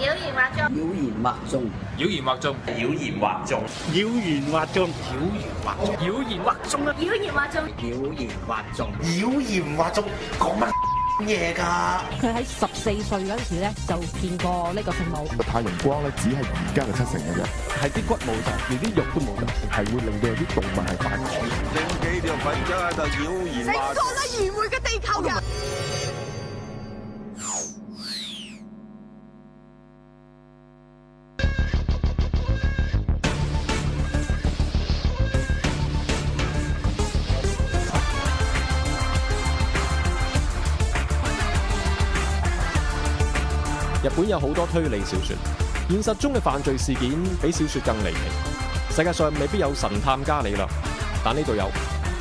妖言惑眾，妖言惑眾，妖言惑眾，妖言惑眾，妖言惑眾，妖言惑眾，妖言惑眾，妖言惑眾，妖言惑眾，講乜嘢㗎？佢喺14歲嗰陣時咧就見過呢個聖母。太陽光咧只係而家嘅70%嘅啫，係啲骨冇晒，連啲肉都冇得，係會令到有啲動物係反抗。正幾條粉漿喺度妖言惑眾，成個都愚昧嘅地球人。日本有好多推理小說，現實中嘅犯罪事件比小說更離奇。世界上未必有神探伽利略，但呢度有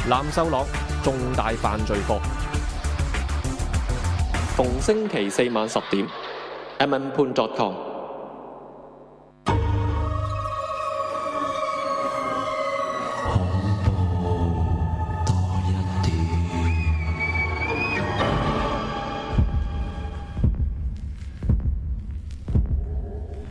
藍秀朗重大犯罪科。逢星期4晚10點 ，mmpoon.com。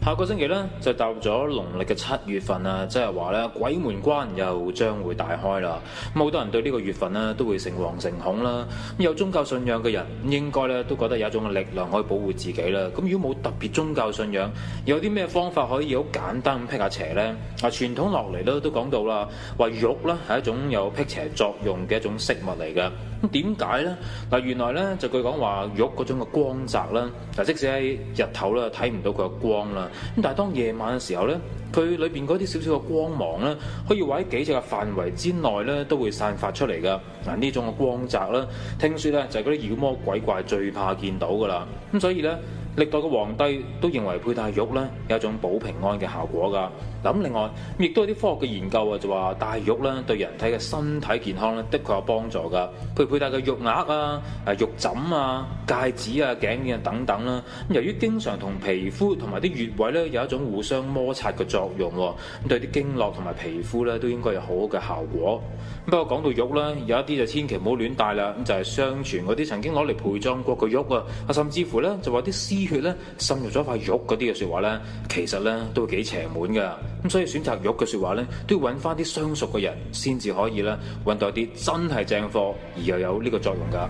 下個星期咧就踏入咗農曆嘅7月份啊，即係話咧鬼門關又將會大開啦。咁好多人對呢個月份咧都會誠惶誠恐啦。咁有宗教信仰嘅人應該咧都覺得有一種力量可以保護自己啦。咁如果冇特別宗教信仰，有啲咩方法可以好簡單咁辟下邪呢？傳統落嚟咧都講到啦，話玉咧係一種有辟邪作用嘅一種飾物嚟嘅。咁點解呢？原來咧就據講話玉嗰種嘅光澤啦，即使喺日頭咧睇唔到佢嘅光啦。咁但係當夜晚嘅時候咧，佢裏邊嗰啲少少嘅光芒咧，可以話喺幾尺嘅範圍之內咧，都會散發出嚟噶。呢種嘅光澤啦，聽說咧就係嗰啲妖魔鬼怪最怕見到噶啦。咁所以咧，歷代嘅皇帝都認為佩戴玉咧有一種保平安嘅效果噶。咁另外亦都有啲科學嘅研究啊，就話戴玉咧對人體嘅身體健康咧，的確有幫助噶。譬如佩戴嘅玉鐲啊、玉枕啊、戒指啊、頸鏈啊等等啦。由於經常同皮膚同埋啲穴位咧有一種互相摩擦嘅作用，咁對啲經絡同埋皮膚咧都應該有好好嘅效果。不過講到玉咧，有一啲就千祈唔好亂戴啦。咁就係相傳嗰啲曾經攞嚟陪葬過嘅玉啊，甚至乎咧就話啲屍血咧滲入咗塊玉嗰啲嘅説話咧，其實咧都幾邪門㗎。咁所以選擇玉嘅説話咧，都要揾翻啲相熟嘅人先至可以咧揾到一啲真係正貨，而又有呢個作用㗎。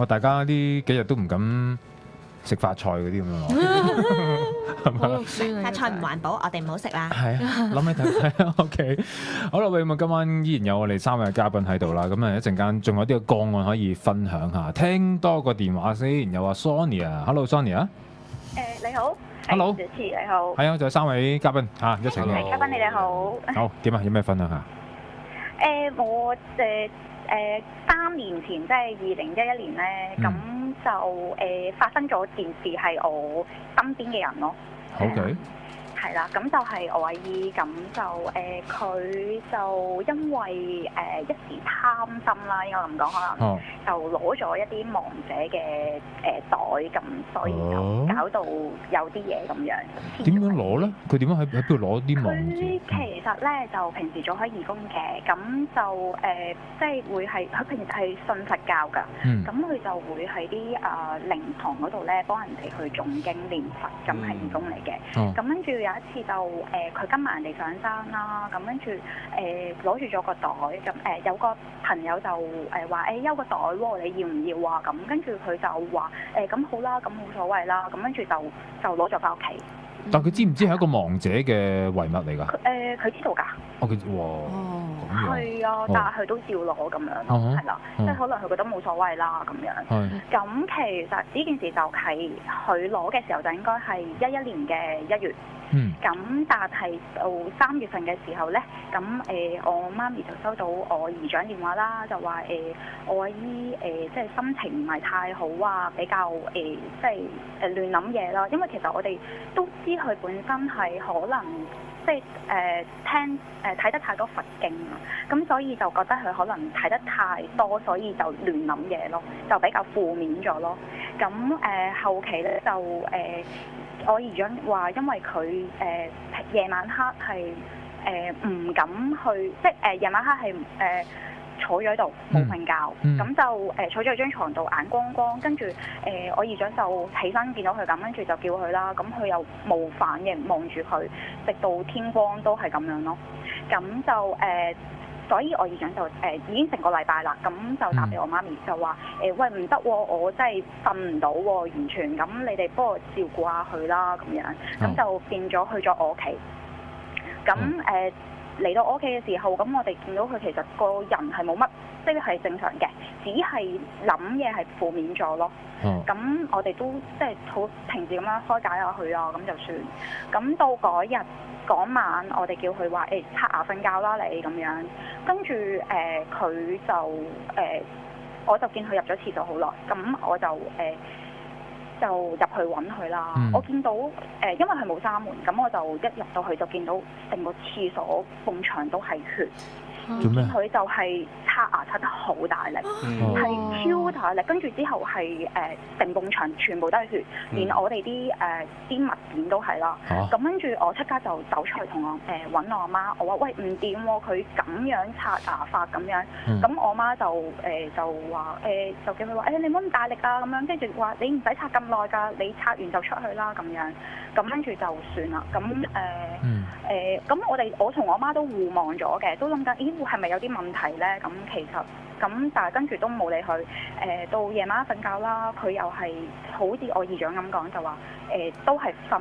大家呢幾日都唔敢食發菜嗰啲咁樣，好肉酸啊！發菜唔環保，我哋唔好食啦。係啊，諗起睇 OK， 好啦，咁今晚依然有我哋3位嘉賓喺度啦，咁一陣間仲有啲個案可以分享下，聽多個電話先，有話 Sonia，Hello Sonia， 你好 ，Hello， 主持你好，係啊，就係3位嘉賓一齊嘅。嘉賓你哋好，好點啊？有咩分享下？我3年前即係2011年咧，咁就發生咗件事係我身邊嘅人咯。OK。係啦，咁就係我阿姨，咁就佢就因為一時貪心啦，應該咁講，可能就攞咗一啲亡者嘅袋，咁所以就搞到有啲嘢咁樣。點樣攞咧？佢點樣喺邊度攞啲亡者？佢其實咧就平時做開義工嘅，咁就即係會係佢平時係信佛教㗎，咁佢就會喺啲靈堂嗰度咧幫人哋去誦經念佛，咁係義工嚟嘅。咁跟住有一次就佢跟埋人哋上山啦，咁跟住攞住咗個袋，咁有個朋友就話有個袋喎，你要唔要啊？咁跟住佢就話咁好啦，咁冇所謂啦，咁跟住就攞咗翻屋企。但佢知唔知係一個亡者嘅遺物嚟㗎？佢知道㗎。係啊，但係佢都照攞咁樣咯，係啦，即係可能佢覺得冇所謂啦咁樣。咁其實呢件事就係佢攞嘅時候就應該係11年嘅1月。咁但係到3月份嘅時候咧，咁我媽咪就收到我姨丈電話啦，就話我阿姨即係心情唔係太好啊，比較即係亂諗嘢啦。因為其實我哋都知佢本身係可能即係睇得太多佛經啊，咁所以就覺得佢可能睇得太多，所以就亂諗嘢咯，就比較負面咗咯。咁後期咧就我姨丈話，因為佢夜晚黑係唔敢去，即係夜晚黑係坐咗喺度冇瞓覺，咁就坐咗喺張床度眼光光，跟住我姨丈就起身見到佢咁，跟住就叫佢啦，咁佢又冇反應望住佢，直到天光都係咁樣咯。咁就所以我姨丈就已經成個禮拜啦，咁就打俾我媽咪就話喂唔得喎，我真係瞓唔到喎，完全咁你哋幫我照顧下佢啦咁樣，咁就變咗去咗我屋企。咁嚟到我屋企嘅時候，咁我哋見到佢其實個人係冇乜，即係正常嘅，只係諗嘢係負面咗咯。咁我哋都即係好平時咁樣開解下佢啊，咁就算。咁到嗰晚，我哋叫佢話刷牙瞓覺啦你咁樣，跟住佢就我就見佢入咗廁所好耐，咁我就就入去揾佢啦。我見到因為佢冇閂門，咁我就一入到去就見到成個廁所埲牆都係血。做咩？佢就係刷牙刷得好大力，係超大力，跟住之後係成埲牆全部都係血，連我哋啲物件都係啦。咁跟住我即刻就走出去同我揾我阿媽，我話喂唔掂喎，佢咁樣刷牙法咁樣。咁我媽就話就叫佢話你唔好咁大力啊咁樣，跟住話你唔使刷咁耐㗎，你刷完就出去啦咁樣。咁跟住就算啦。咁咁我同我媽都互望咗嘅，都諗緊咦係咪有啲問題咧？咁其實咁但係跟住都冇理佢。到夜晚瞓覺啦，佢又係好似我姨丈咁講，就話都係瞓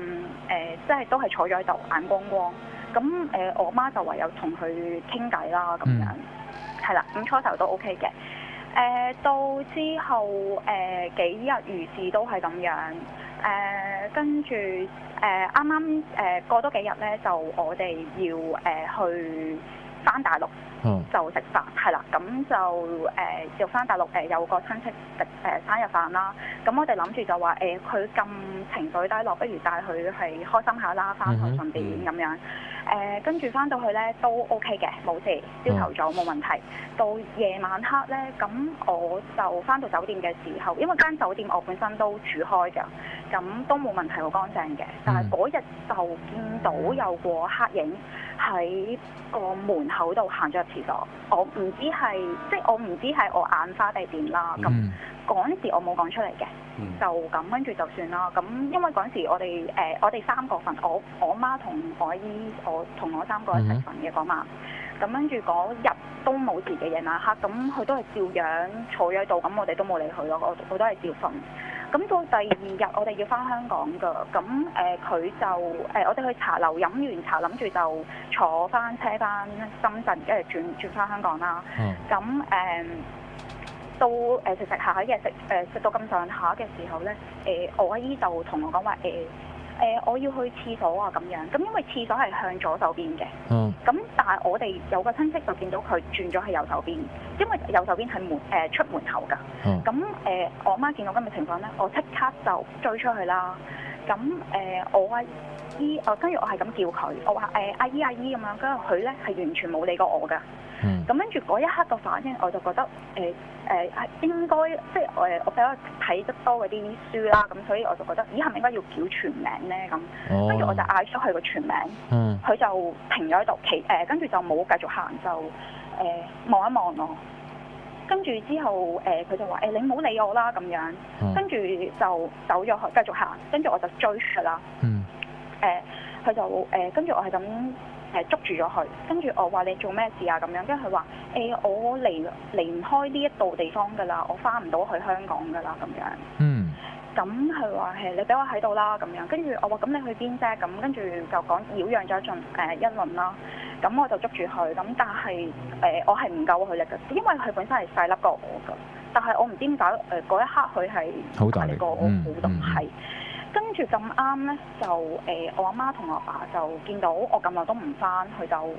即係都係坐咗喺度眼光光。咁我媽就唯有同佢傾偈啦咁樣，係啦。咁初頭都 OK 嘅。到之後幾日如是都係咁樣。跟住啱啱過多幾日咧，就我哋要去返大陸，就食飯係啦。咁就要返大陸有個親戚食生日飯啦。咁我哋諗住就話佢咁情緒低落，不如帶佢係開心下啦，返去順便咁樣。跟住返到去咧都 OK 嘅，冇事，朝頭早冇問題。到夜晚黑咧，咁我就返到酒店嘅時候，因為間酒店我本身都住開㗎，咁都冇問題，好乾淨嘅。但係嗰日就見到有個黑影喺個門口度行咗入廁所，我唔知係我眼花定點啦。咁嗰陣時我冇講出嚟嘅，就咁跟住就算啦。咁因為嗰陣時我哋三個瞓，我媽同我姨，我同我三個一齊瞓嘅嗰晚。咁跟住嗰日都冇事嘅，夜晚黑，咁佢都係照樣坐咗喺度，咁我哋都冇理佢咯，我都係照瞓。咁到第二日我哋要翻香港㗎，咁佢就我哋去茶樓飲完茶，諗住就坐翻車翻深圳，跟住轉翻香港啦。咁到食下嘢食到咁上下嘅時候咧，我阿姨就同我講話我要去廁所啊咁樣。咁因為廁所係向左手邊嘅，咁但係我哋有個親戚就見到佢轉咗去右手邊，因為右手邊係出門口㗎。咁我媽見到咁嘅情況咧，我即刻就追出去啦。咁我阿姨跟住我係咁叫佢，我話阿姨咁樣，跟住佢咧係完全冇理過我㗎。咁跟住嗰一刻個反應，我就覺得應該即係我比較睇得多嗰啲書啦，咁所以我就覺得咦係咪應該要叫全名咧咁？跟住我就嗌咗佢個全名，佢就停咗喺度，跟住就冇繼續行，就望一望我。跟住之後佢就話你唔好理我啦咁樣，跟住就走咗去繼續行，跟住我就追佢啦。佢就跟住我係咁捉住咗佢，跟住我話你做咩事啊咁樣，跟住佢話我離唔開呢一度地方㗎啦，我翻唔到去香港㗎啦咁樣。咁佢話你俾我喺度啦咁樣，跟住我話咁你去邊啫？咁跟住就講擾攘咗一輪啦。咁我就捉住佢，咁但係我係唔夠佢力嘅，因為佢本身係細粒過我㗎，但係我唔知點解嗰一刻佢係好大力過我好多係。跟住咁啱咧，就我阿媽同我爸就見到我咁耐都唔翻，佢就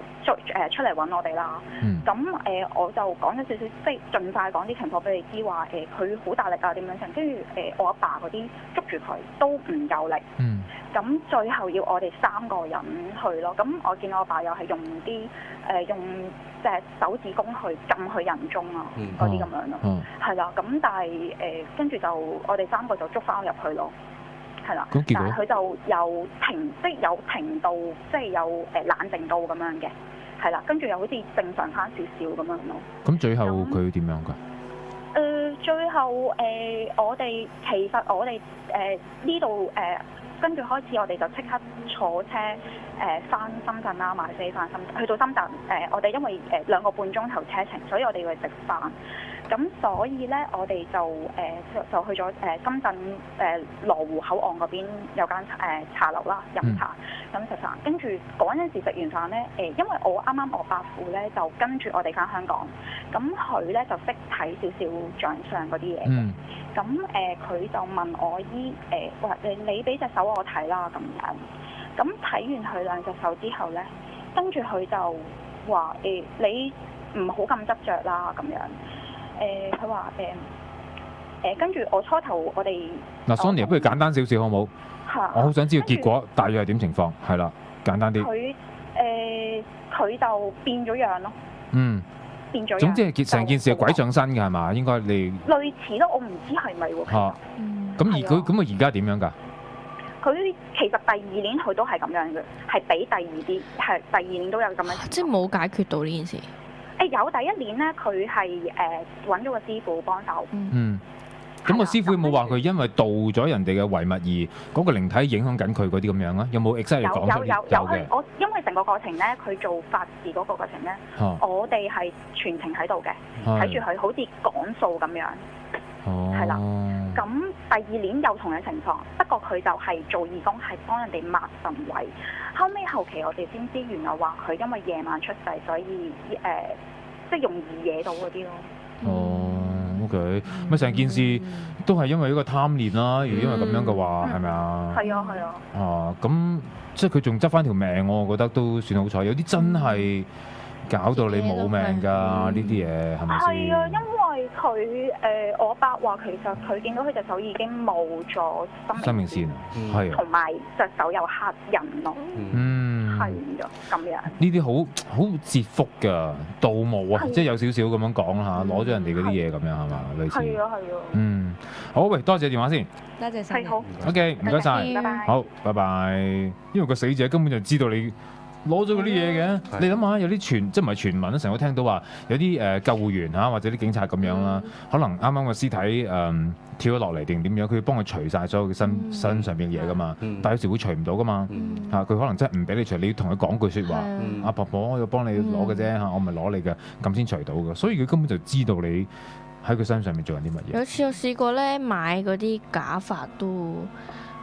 出嚟揾我哋啦。咁我就講咗少少，即係盡快講啲情況俾你知，話佢好大力啊點樣成，跟住我阿爸嗰啲捉住佢都唔夠力。咁最後要我哋3個人去咯。咁我見我阿爸又係用用隻手指公去撳佢人中啊嗰啲咁樣咯。係啦，咁但係跟住就我哋3個就捉翻入去咯。係啦，但係佢就有停到，即係有冷靜到咁樣嘅。係啦，跟住又好似正常翻少少咁樣咯。咁最後佢點樣㗎？最後我哋其實我哋呢度跟住開始，我哋就即刻坐車翻深圳啦，買飛翻深圳。去到深圳我哋因為2個半鐘頭車程，所以我哋要去食飯。咁所以咧，我哋就去咗深圳羅湖口岸嗰邊有間茶樓啦，飲茶咁食飯。跟住嗰陣時食完飯咧，因為我啱啱我伯父咧就跟住我哋翻香港，咁佢咧就識睇少少掌相嗰啲嘢嘅。咁佢就問我話你俾隻手我睇啦咁樣。咁睇完佢2隻手之後咧，跟住佢就話你唔好咁執着啦咁樣。佢話跟住我初頭我哋嗱 Sonia 不如簡單少少好冇？我好想知道結果大約係點情況，係啦，簡單啲。佢就變咗樣咯。變咗樣。總之係成件事係鬼上身嘅係嘛？應該你類似咯，我唔知係咪喎。咁佢而家點樣㗎？佢其實第2年佢都係咁樣嘅，係比第2年都有咁樣。即係冇解決到呢件事。有第1年咧，佢係揾咗個師傅幫手。咁個師傅有冇話佢因為盜咗人哋嘅遺物而嗰個靈體影響緊佢嗰啲咁樣啊？有冇 exactly 講出嚟？有嘅。我因為成個過程咧，佢做法事嗰個過程咧，我哋係全程喺度嘅，睇住佢好似講數咁樣。係啦。咁第2年有同樣情況，不過佢就係做義工，係幫人哋抹神位。後期我哋先知原來話佢因為夜晚出世，所以即係容易惹到嗰啲咯。OK， 咪成件事都係因為呢個貪念啦。如果因為咁樣嘅話，係咪啊？係啊。咁即係佢仲執翻條命，我覺得都算好彩。有啲真係搞到你冇命㗎，呢啲嘢係咪先？係啊，因為佢我伯話其實佢見到佢隻手已經冇咗生命線，係同埋隻手有黑印咯。係咁樣。呢啲好折福㗎，盜墓啊，即係有少少咁樣講下，攞咗人哋嗰啲嘢咁樣係嘛？類似。係啊。好，喂，多謝電話先。多謝晒。好。OK，唔該晒。拜拜。好，拜拜。因為個死者根本就知道你攞咗嗰啲嘢嘅，你諗下有啲即係唔係傳聞啦，成日都聽到話有啲救護員或者啲警察咁樣啦，可能啱啱個屍體跳咗落嚟定點樣，佢要幫佢除晒所有嘅身上邊嘅嘢噶嘛，但係有時會除唔到噶嘛，佢可能真係唔俾你除，你要同佢講句説話，阿婆婆我要幫你攞嘅啫我唔係攞你嘅，咁先除到嘅，所以佢根本就知道你喺佢身上面做緊啲乜嘢。有次我試過咧買嗰啲假髮都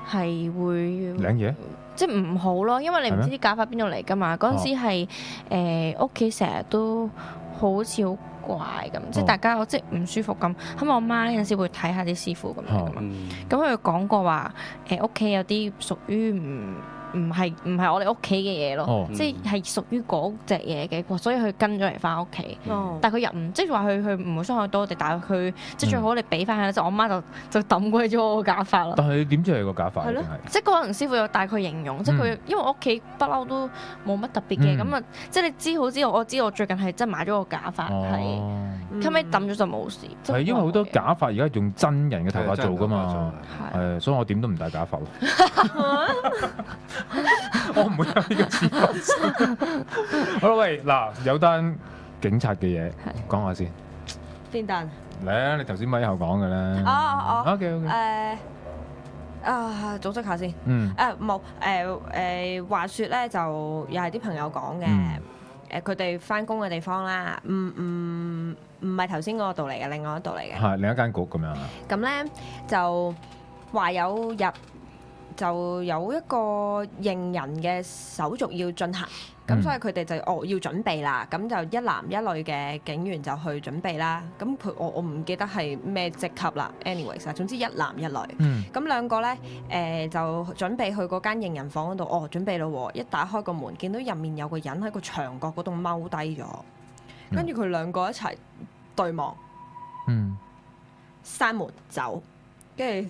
係會領嘢。即係唔好咯，因為你唔知啲假髮邊度嚟㗎嘛。嗰陣時係屋企成日都好似好怪咁，即係大家即係唔舒服咁。咁我媽有陣時會睇下啲師傅咁樣㗎嘛。咁佢講過話屋企有啲屬於唔係我哋屋企嘅嘢咯，即係屬於嗰隻嘢嘅，所以佢跟咗嚟翻屋企。但係佢又唔即係話佢唔會傷害到我哋，但係佢即係最好你俾翻佢啦。就我媽就抌鬼咗我個假髮咯。但係你點知係個假髮？係咯，即係可能師傅有大概形容，即係佢因為我屋企不嬲都冇乜特別嘅，咁啊即係你知我知我最近係真係買咗個假髮，係後尾抌咗就冇事。係因為好多假髮而家用真人嘅頭髮做㗎嘛，係所以我點都唔戴假髮咯。我唔會有呢個事發生。好啦，喂，嗱，有單警察嘅嘢講下先。邊單？嚟啊！你頭先咪後講嘅咧。OK。組織下先。冇。話説咧，就又係啲朋友講嘅。佢哋返工嘅地方啦，唔係頭先嗰個度嚟嘅，另外一度嚟嘅。係另一間局咁樣啊。咁咧就話就有一個認人嘅手續要進行，咁所以佢哋就要準備啦。咁就一男一女嘅警員就去準備啦。咁我唔記得係咩職級啦。anyways， 總之一男一女。咁兩個咧就準備去嗰間認人房嗰度。準備咯。一打開個門，見到入面有個人喺個牆角嗰度踎低咗，跟住佢兩個一齊對望，閂門走。跟住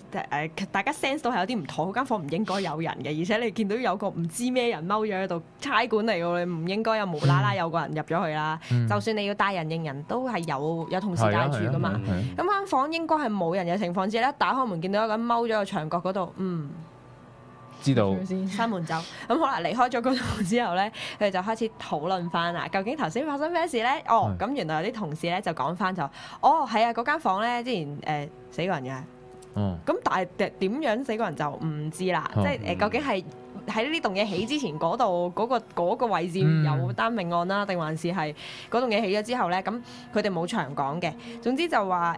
大家 sense 到係有啲唔妥，嗰間房唔應該有人嘅，而且你見到有個唔知咩人踎咗喺度，差館嚟㗎，你唔應該有無啦啦有個人入咗去啦。就算你要帶人認人，都係有同事帶住㗎嘛。咁間房應該係冇人嘅情況之下咧，打開門見到一個人踎咗喺牆角嗰度，知道閂門走。咁好啦，離開咗嗰度之後咧，佢哋就開始討論翻啦。究竟頭先發生咩事咧？咁原來有啲同事咧就講翻係啊，嗰間房咧之前死過人嘅。咁但係點樣死過人就唔知啦。即係究竟係喺呢棟嘢起之前嗰度嗰個位置有單命案啦，定還是係嗰棟嘢起咗之後咧？咁佢哋冇詳講嘅。總之就話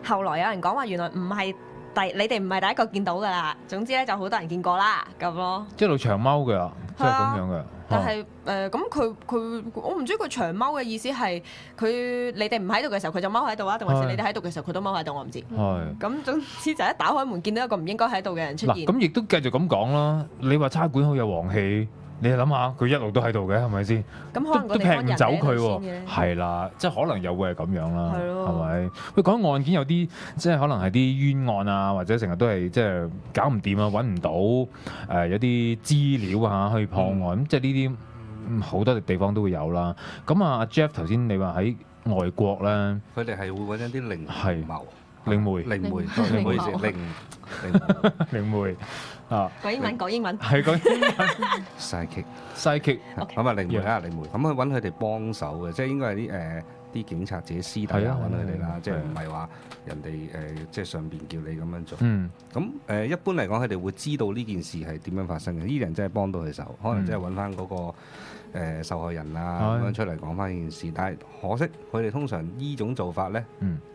後來有人講話原來唔係。你哋唔係第一個見到㗎啦，總之咧就好多人見過啦，咁咯。一路長踎㗎，即係咁樣嘅。但係咁佢我唔知佢長踎嘅意思係你哋唔喺度嘅時候佢就踎喺度啊，定還是你哋喺度嘅時候佢都踎喺度，我唔知。係。咁總之就一打開門見到一個唔應該喺度嘅人出現。咁亦都繼續咁講啦。你話差館好有王氣。你諗下，佢一路都喺度嘅，係咪先？咁可能都劈唔走佢喎。係啦，即係可能又會係咁樣啦。係咪？喂，講案件有啲即係可能係啲冤案啊，或者成日都係即係搞唔掂啊，揾唔到有啲資料啊去破案，咁即係呢啲好多地方都會有啦。咁啊 Jeff 頭先你話喺外國咧，佢哋係會揾一啲靈媒。靈媒啊！講英文係講英文。psychic 咁啊，靈媒啊，靈媒咁去揾佢哋幫手嘅，即係應該係啲警察自己私底下揾佢哋啦，即係唔係話人哋即係上邊叫你咁樣做。咁一般嚟講，佢哋會知道呢件事係點樣發生嘅。呢啲人真係幫到佢手，可能真係揾翻嗰個受害人啊咁樣出嚟講翻呢件事。但係可惜，佢哋通常呢種做法咧，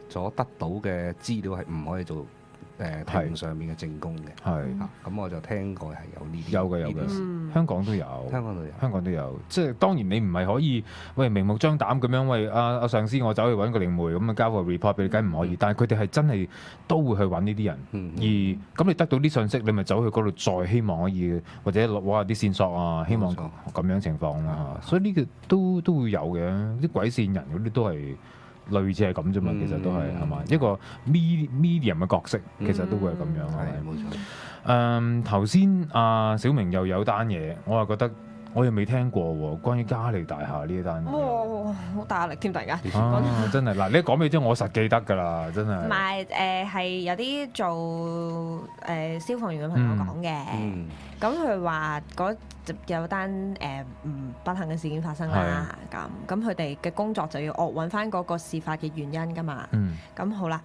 所得到嘅資料係唔可以做庭上面嘅證供嘅。係咁我就聽過係有呢啲。有嘅，香港都有。香港都有。即係當然你唔係可以明目張膽咁樣喂阿上司我走去揾個靈媒咁啊交個 report 俾你，梗唔可以。但係佢哋係真係都會去揾呢啲人。而咁你得到啲信息，你咪走去嗰度再希望可以或者攞下啲線索啊，希望咁樣情況啦。所以呢個都會有嘅，啲鬼線人嗰啲都係。類似係咁啫嘛，其實都係嘛，一個 medium 嘅角色，其實都會係咁樣。係冇錯。頭先阿小明又有單嘢，我係覺得我又未聽過喎，關於嘉利大廈呢一單嘢。哇！好大壓力添，突然間。真係嗱，你講俾之後，我實記得㗎啦，真係。唔係係有啲做消防員嘅朋友講嘅，咁佢話有單不幸嘅事件發生啦，咁佢哋嘅工作就要揾翻嗰個事發嘅原因㗎嘛。咁好啦，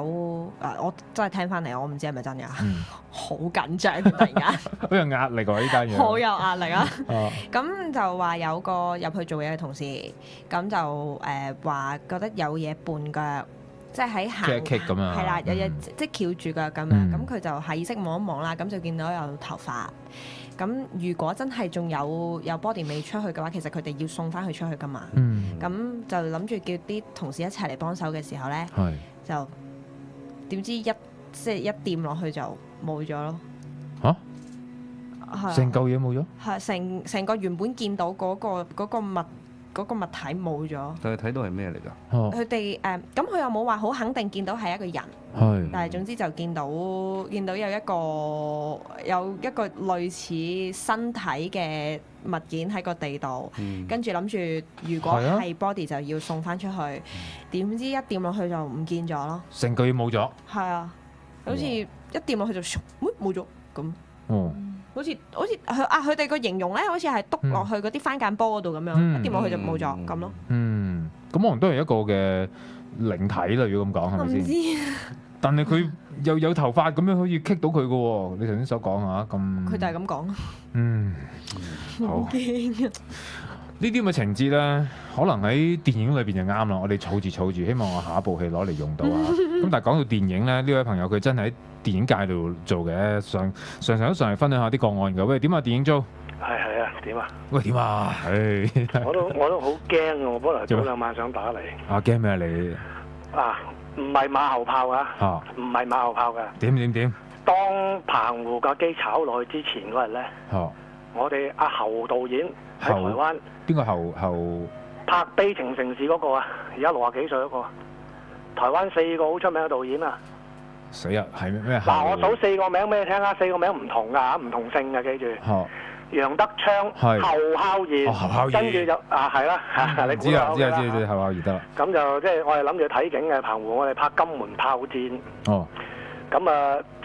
我真係聽翻嚟，我唔知係咪真㗎，好緊張突然間，好有壓力喎呢單嘢，好有壓力啊！咁就話有個入去做嘢嘅同事，咁就話覺得有嘢絆腳。即係喺行咁樣，係啦，有嘢即係翹住腳咁樣，咁佢就下意識望一望啦，咁就見到有頭髮。咁如果真係仲有 body 未出去嘅話，其實佢哋要送翻佢出去噶嘛。咁就諗住叫啲同事一齊嚟幫手嘅時候咧，就點知即係一掂落去就冇咗咯。嚇！成嚿嘢冇咗？係成個原本見到嗰個物體冇咗，但係睇到係咩嚟㗎？佢哋咁佢又冇話好肯定見到係一個人，但係總之就見到有一個類似身體嘅物件喺個地度，跟住諗住如果係 body 就要送翻出去，點知一掂落去就唔見咗咯，成個嘢冇咗，係啊，好似一掂落去就冇咗咁。好似佢哋個形容咧，好似係篤落去嗰啲番梘波嗰度咁樣，一掂落去就冇咗咁咯。咁可能都係一個嘅靈體啦，如果咁講係咪先？唔知。但係佢又有頭髮咁樣，可以棘到佢嘅喎。你頭先所講嚇咁。佢就係咁講。好驚啊！呢啲咁嘅情節咧，可能喺電影裏邊就啱啦。我哋儲住，希望我下一部戲攞嚟用到啊。咁但係講到電影咧，呢位朋友佢真係喺電影界度做嘅，常都上嚟分享下啲個案㗎。喂，點啊？電影租？係啊，點啊？喂，點啊？我都好驚啊！我本來早兩晚想打嚟。驚咩你？唔係馬後炮啊！唔係馬後炮㗎。點？當澎湖架機炒落去之前嗰日咧，我哋阿侯導演喺台灣。邊個侯？拍《悲情城市》嗰個啊，而家60幾歲嗰個，台灣4個好出名嘅導演啊！死啊！係咩？嗱，我數4個名俾你聽啦，4個名唔同㗎，唔同姓㗎，記住。楊德昌、侯孝賢，跟住就係啦，你知侯孝賢得啦。咁就即係我哋諗住睇景嘅澎湖，我哋拍金門炮戰。咁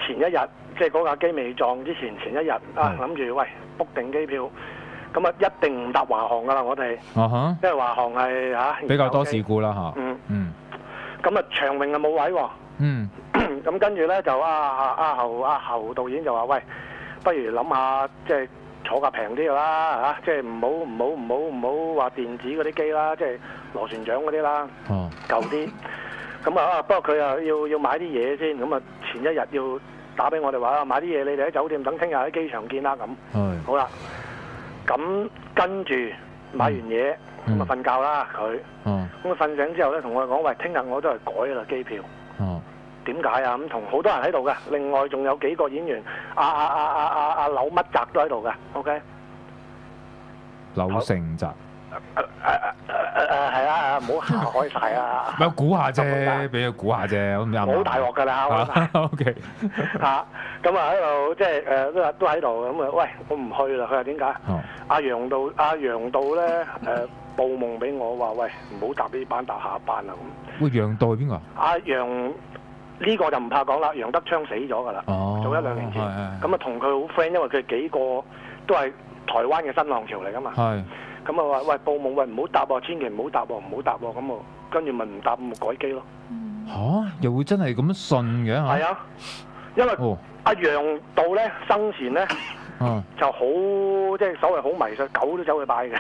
前一日，即係嗰架機未撞之前一日諗住喂 book 定機票，咁啊一定唔搭華航噶啦，我哋，因為華航係比較多事故啦嚇。咁啊長榮啊冇位喎。咁跟住咧就侯導演就話喂，不如諗下即係坐架平啲嘅啦嚇，即係唔好話電子嗰啲機啦，即係螺旋槳嗰啲啦，舊啲。咁啊不過佢又要買啲嘢先，咁啊前一日要打俾我哋話買啲嘢，你哋喺酒店等聽日喺機場見啦咁。好啦，咁跟住買完嘢咁啊瞓覺啦佢。咁佢瞓醒之後咧同我哋講喂，聽日我都係改啦機票。點解啊？咁同好多人喺度嘅，另外仲有幾個演員，阿柳乜澤都喺度嘅 ，OK？ 柳成澤。係啊，唔好開晒啊！咪估下啫，俾佢估下啫，咁啱。好大鑊㗎啦，OK。咁啊喺度即係都喺度咁啊，喂，我唔去啦。佢話點解？阿楊導咧報夢俾我話，喂，唔好搭呢班，搭下一班啦咁。喂，楊導係邊個？阿楊呢個就唔怕講啦，楊德昌死咗㗎啦，早1-2年前。咁啊同佢好 friend，因為佢幾個都係台灣嘅新浪潮嚟㗎嘛。咁啊話喂報夢喂唔好搭喎，千祈唔好搭喎，唔好搭喎，咁啊跟住咪唔搭，咪改機咯。又會真係咁樣信嘅嚇？係啊，因為阿楊導咧生前咧就好即係所謂好迷信，狗都走去拜嘅。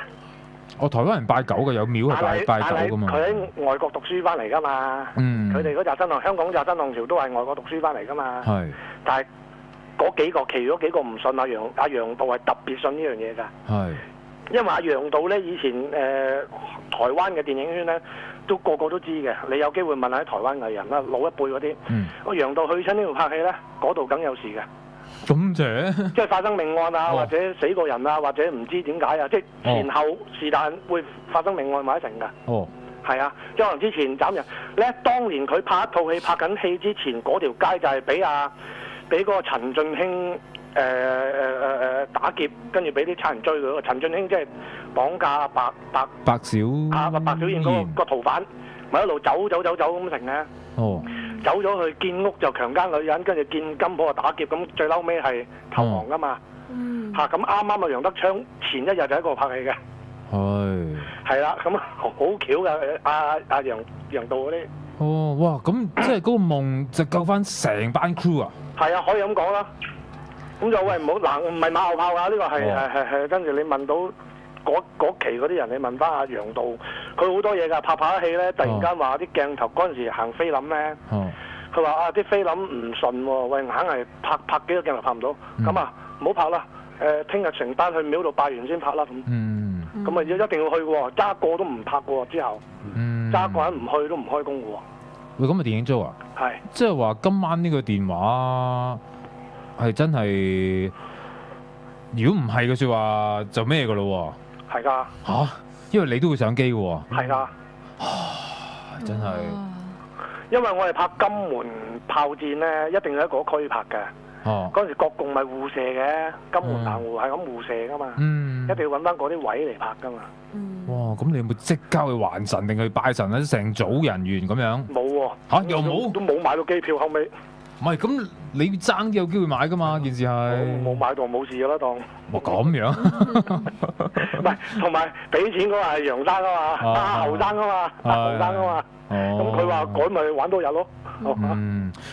台灣人拜狗嘅，有廟係拜狗噶嘛。佢喺外國讀書翻嚟噶嘛。佢哋嗰紮新浪，香港紮新浪潮都係外國讀書翻嚟噶嘛。但係嗰幾個，其餘嗰幾個唔信阿楊導係特別信呢樣嘢㗎。因為阿楊導咧以前台灣嘅電影圈咧都個個都知嘅，你有機會問下啲台灣藝人啦，老一輩嗰啲。阿楊導去親呢度拍戲咧，嗰度梗有事嘅。咁啫？即係發生命案啊，或者死過人啊，或者唔知點解啊，即係前後是但會發生命案埋一齊㗎。係啊，即係可能之前斬人咧，當年佢拍一套戲，拍緊戲之前嗰條街就係俾嗰個陳俊興。打劫，跟住俾啲差人追佢。陳俊興即係綁架白小燕嗰個逃犯，咪一路走咁成嘅。走咗去見屋就強姦女人，跟住見金鋪就打劫，咁最嬲尾係投降噶嘛。咁啱啱楊德昌前一日就喺嗰度拍戲嘅。係啦，咁好巧㗎，阿楊導嗰啲。哇！咁即係嗰個夢就救翻成班 crew 啊？係啊，可以咁講啦。咁就喂唔好嗱，唔係馬後炮㗎，呢個係跟住你問到嗰期嗰啲人，你問翻阿楊導，佢好多嘢㗎，拍戲咧，突然間話啲鏡頭嗰陣時行菲林咧，佢話啲菲林唔順喎，喂硬係拍幾個鏡頭拍唔到，咁唔好拍啦，聽日成班去廟度拜完先拍啦咁，咁啊一定要去喎，揸個都唔拍喎，之後揸個人唔去都唔開工嘅喎。喂，咁啊電影租啊？係，即係話今晚呢個電話。係真係，如果唔係嘅説話，就咩嘅咯喎？係㗎。因為你都會上機嘅喎。係㗎。真係。因為我哋拍金門炮戰咧，一定要喺嗰區拍嘅。嗰陣時國共咪互射嘅，金門澎湖係咁互射㗎嘛。一定要揾翻嗰啲位嚟拍㗎嘛。哇！咁你有冇即刻去還神定去拜神咧？成組人員咁樣。冇喎。又冇？都冇買到機票，後尾。唔係，咁你爭啲有機會買㗎嘛？件事係冇買到冇事㗎啦，當。咁樣。唔係，同埋俾錢嗰個係楊生啊嘛，侯生啊嘛，侯生啊嘛。咁佢話改咪玩多日咯。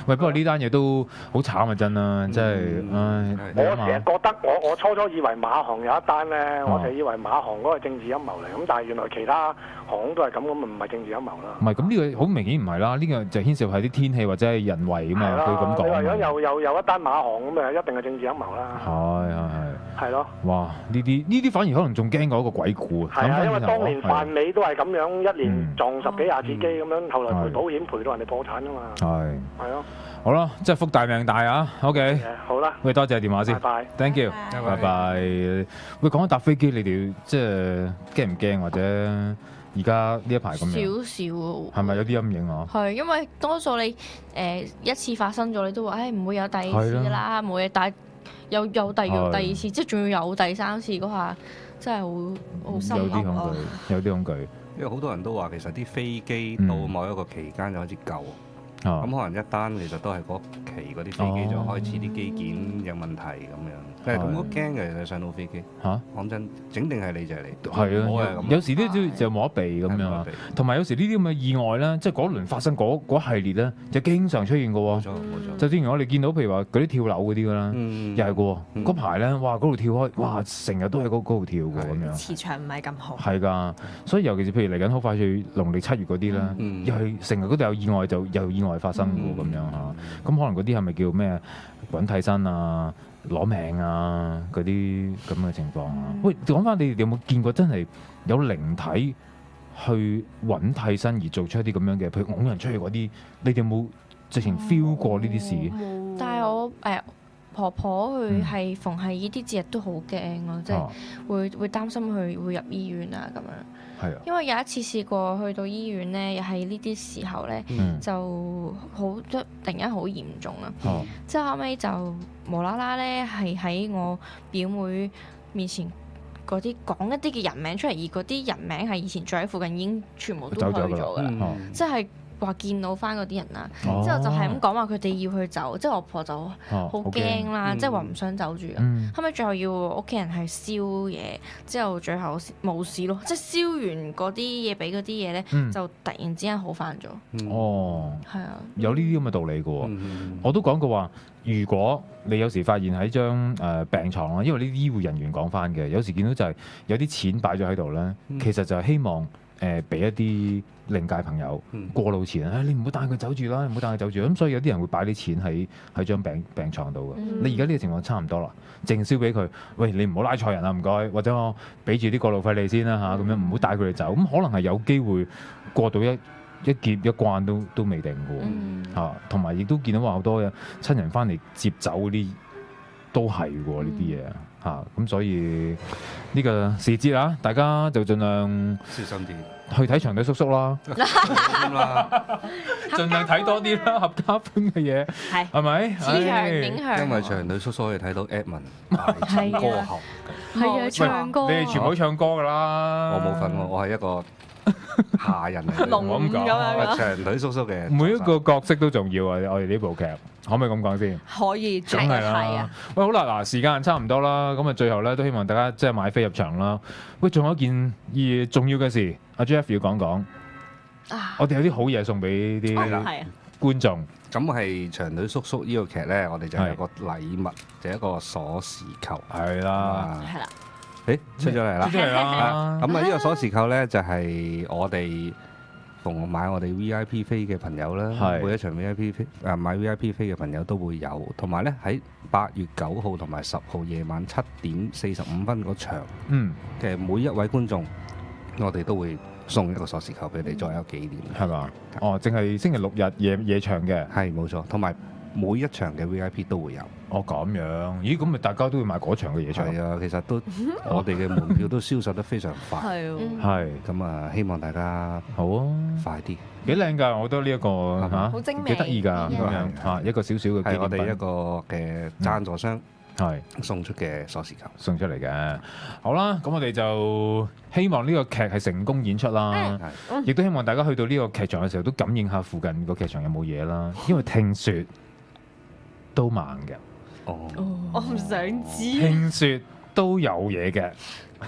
喂，不過呢單嘢都好慘啊，真啦，真係，唉。我成日覺得我初以為馬航有一單咧，我就以為馬航嗰個政治陰謀嚟，咁但係原來其他航空都係咁，咁咪唔係政治陰謀啦。唔係，咁呢個好明顯唔係啦，呢個就牽涉係啲天氣或者係人為啊嘛，佢咁講。你話如果又有一單馬航咁啊，一定係政治陰謀啦。係咯。哇！呢啲反而可能仲驚過一個鬼故啊。係啊，因為當年泛美都係咁樣，一年撞10幾20次機咁樣，後來賠保險賠到人哋破產啊嘛。係咯。好啦，即係福大命大啊 ！OK， 好啦，喂，多謝電話先，拜拜 ，Thank you，拜拜。喂，講緊搭飛機，你哋即係驚唔驚或者而家呢一排咁樣？少少，係咪有啲陰影啊？係，因為多數你一次發生咗，你都話唔會有第二次㗎啦，冇嘢，但係有第二次，即係仲要有第三次嗰下，真係好心噏啊！有啲恐懼，因為好多人都話其實啲飛機到某一個期間就開始舊。咁可能一單其實都係嗰期嗰啲飛機就開始啲機件有問題咁樣。咁我驚嘅就上到飛機嚇，講真，整定係你就係你。係啊，有時呢啲就冇得避咁樣。同埋有時呢啲咁嘅意外咧，即係嗰輪發生嗰系列咧，就經常出現嘅喎。冇錯。就正如我哋見到譬如話嗰啲跳樓嗰啲㗎啦，又係嘅喎。嗰排咧，哇嗰度跳開，哇成日都喺嗰度跳嘅咁樣。磁場唔係咁好。係㗎，所以尤其是譬如嚟緊好快去農曆7月嗰啲啦，又係成日嗰度有意外就有意外發生嘅咁樣嚇。咁可能嗰啲係咪叫咩揾替身啊？攞命啊！嗰啲咁嘅情況啊，喂，講翻你哋有冇見過真係有靈體去揾替身而做出一啲咁樣嘅，譬如拱人出去嗰啲，你哋有冇直情 feel 過呢啲事？但係我婆婆佢係逢係呢啲節日都好驚咯，即係會擔心佢會入醫院啊咁樣。係啊，因為有一次試過去到醫院咧，又係呢啲時候咧，就好突然間好嚴重啦。之後後尾就無啦啦咧，係喺我表妹面前嗰啲講一啲嘅人名出嚟，而嗰啲人名係以前住喺附近已經全部都去咗㗎啦，即係。話見到翻嗰啲人啦，之後就係咁講話佢哋要去走，即係我婆就好驚啦，即係話唔想走住。後尾最後要屋企人係燒嘢，之後最後冇事咯，即係燒完嗰啲嘢俾嗰啲嘢咧，就突然之間好翻咗。哦，係啊，有呢啲咁嘅道理嘅喎。我都講過話，如果你有時發現喺張病床啦，因為呢啲醫護人員講翻嘅，有時見到就係有啲錢擺咗喺度咧，其實就係希望俾一啲靈界朋友過路錢，你唔好帶佢走住啦，唔好帶佢走住。咁所以有啲人會擺啲錢喺張病床度嘅。你而家呢個情況差唔多啦，淨燒俾佢。喂，你唔好拉錯人啊，唔該，或者我俾住啲過路費你先啦嚇，咁樣唔好帶佢哋走。咁可能係有機會過到一劫一關都未定嘅喎嚇。同埋亦都見到話好多親人翻嚟接走嗰啲都係喎呢啲嘢。咁所以呢個時節啊，大家就盡量小心啲，去睇長腿叔叔啦，盡量睇多啲啦，合家歡嘅嘢，係咪？市場影響，因為長腿叔叔可以睇到 Edmond 大唱歌喉，係啊，唱歌，你哋全部都唱歌㗎啦，我冇份喎，我係一個下人嚟，龍咁樣長腿叔叔嘅每一個角色都重要啊！我哋呢部劇。可唔可以咁講先？可以，梗係啦。喂，好啦，嗱，時間差唔多啦，咁啊，最後咧都希望大家即係買飛入場啦。喂，仲有一件重要嘅事，阿 Jeff 要講講。我哋有啲好嘢送俾啲觀眾。咁係長腿叔叔呢個劇咧，我哋就有個禮物，就一個鎖匙扣。係啦。係啦。誒，出咗嚟啦！出咗嚟啦！咁啊，呢個鎖匙扣咧就係我哋。同買我哋 VIP 飛嘅朋友啦，每一場 VIP 飛買 VIP 飛嘅朋友都會有，同埋咧喺8月9號同埋10號夜晚7點45分嗰場嘅每一位觀眾，我哋都會送一個鎖匙扣俾你作為一個紀念，係嘛？哦，淨係星期6日夜場嘅，係冇錯，同埋每一場嘅 VIP 都會有。哦，咁樣，咦？咁咪大家都會買嗰場嘅嘢出嚟？係啊，其實都我哋嘅門票都銷售得非常快。係咁啊，希望大家好啊，快啲。幾靚㗎，我覺得呢一個嚇，好精美，幾得意㗎咁樣嚇，一個少少嘅紀念品。係我哋一個嘅贊助商係送出嘅鎖匙扣送出嚟嘅。好啦，咁我哋就希望呢個劇係成功演出啦，亦都希望大家去到呢個劇場嘅時候都感應下附近個劇場有冇嘢啦，因為聽説都猛嘅。哦，我唔想知。聽説都有嘢嘅。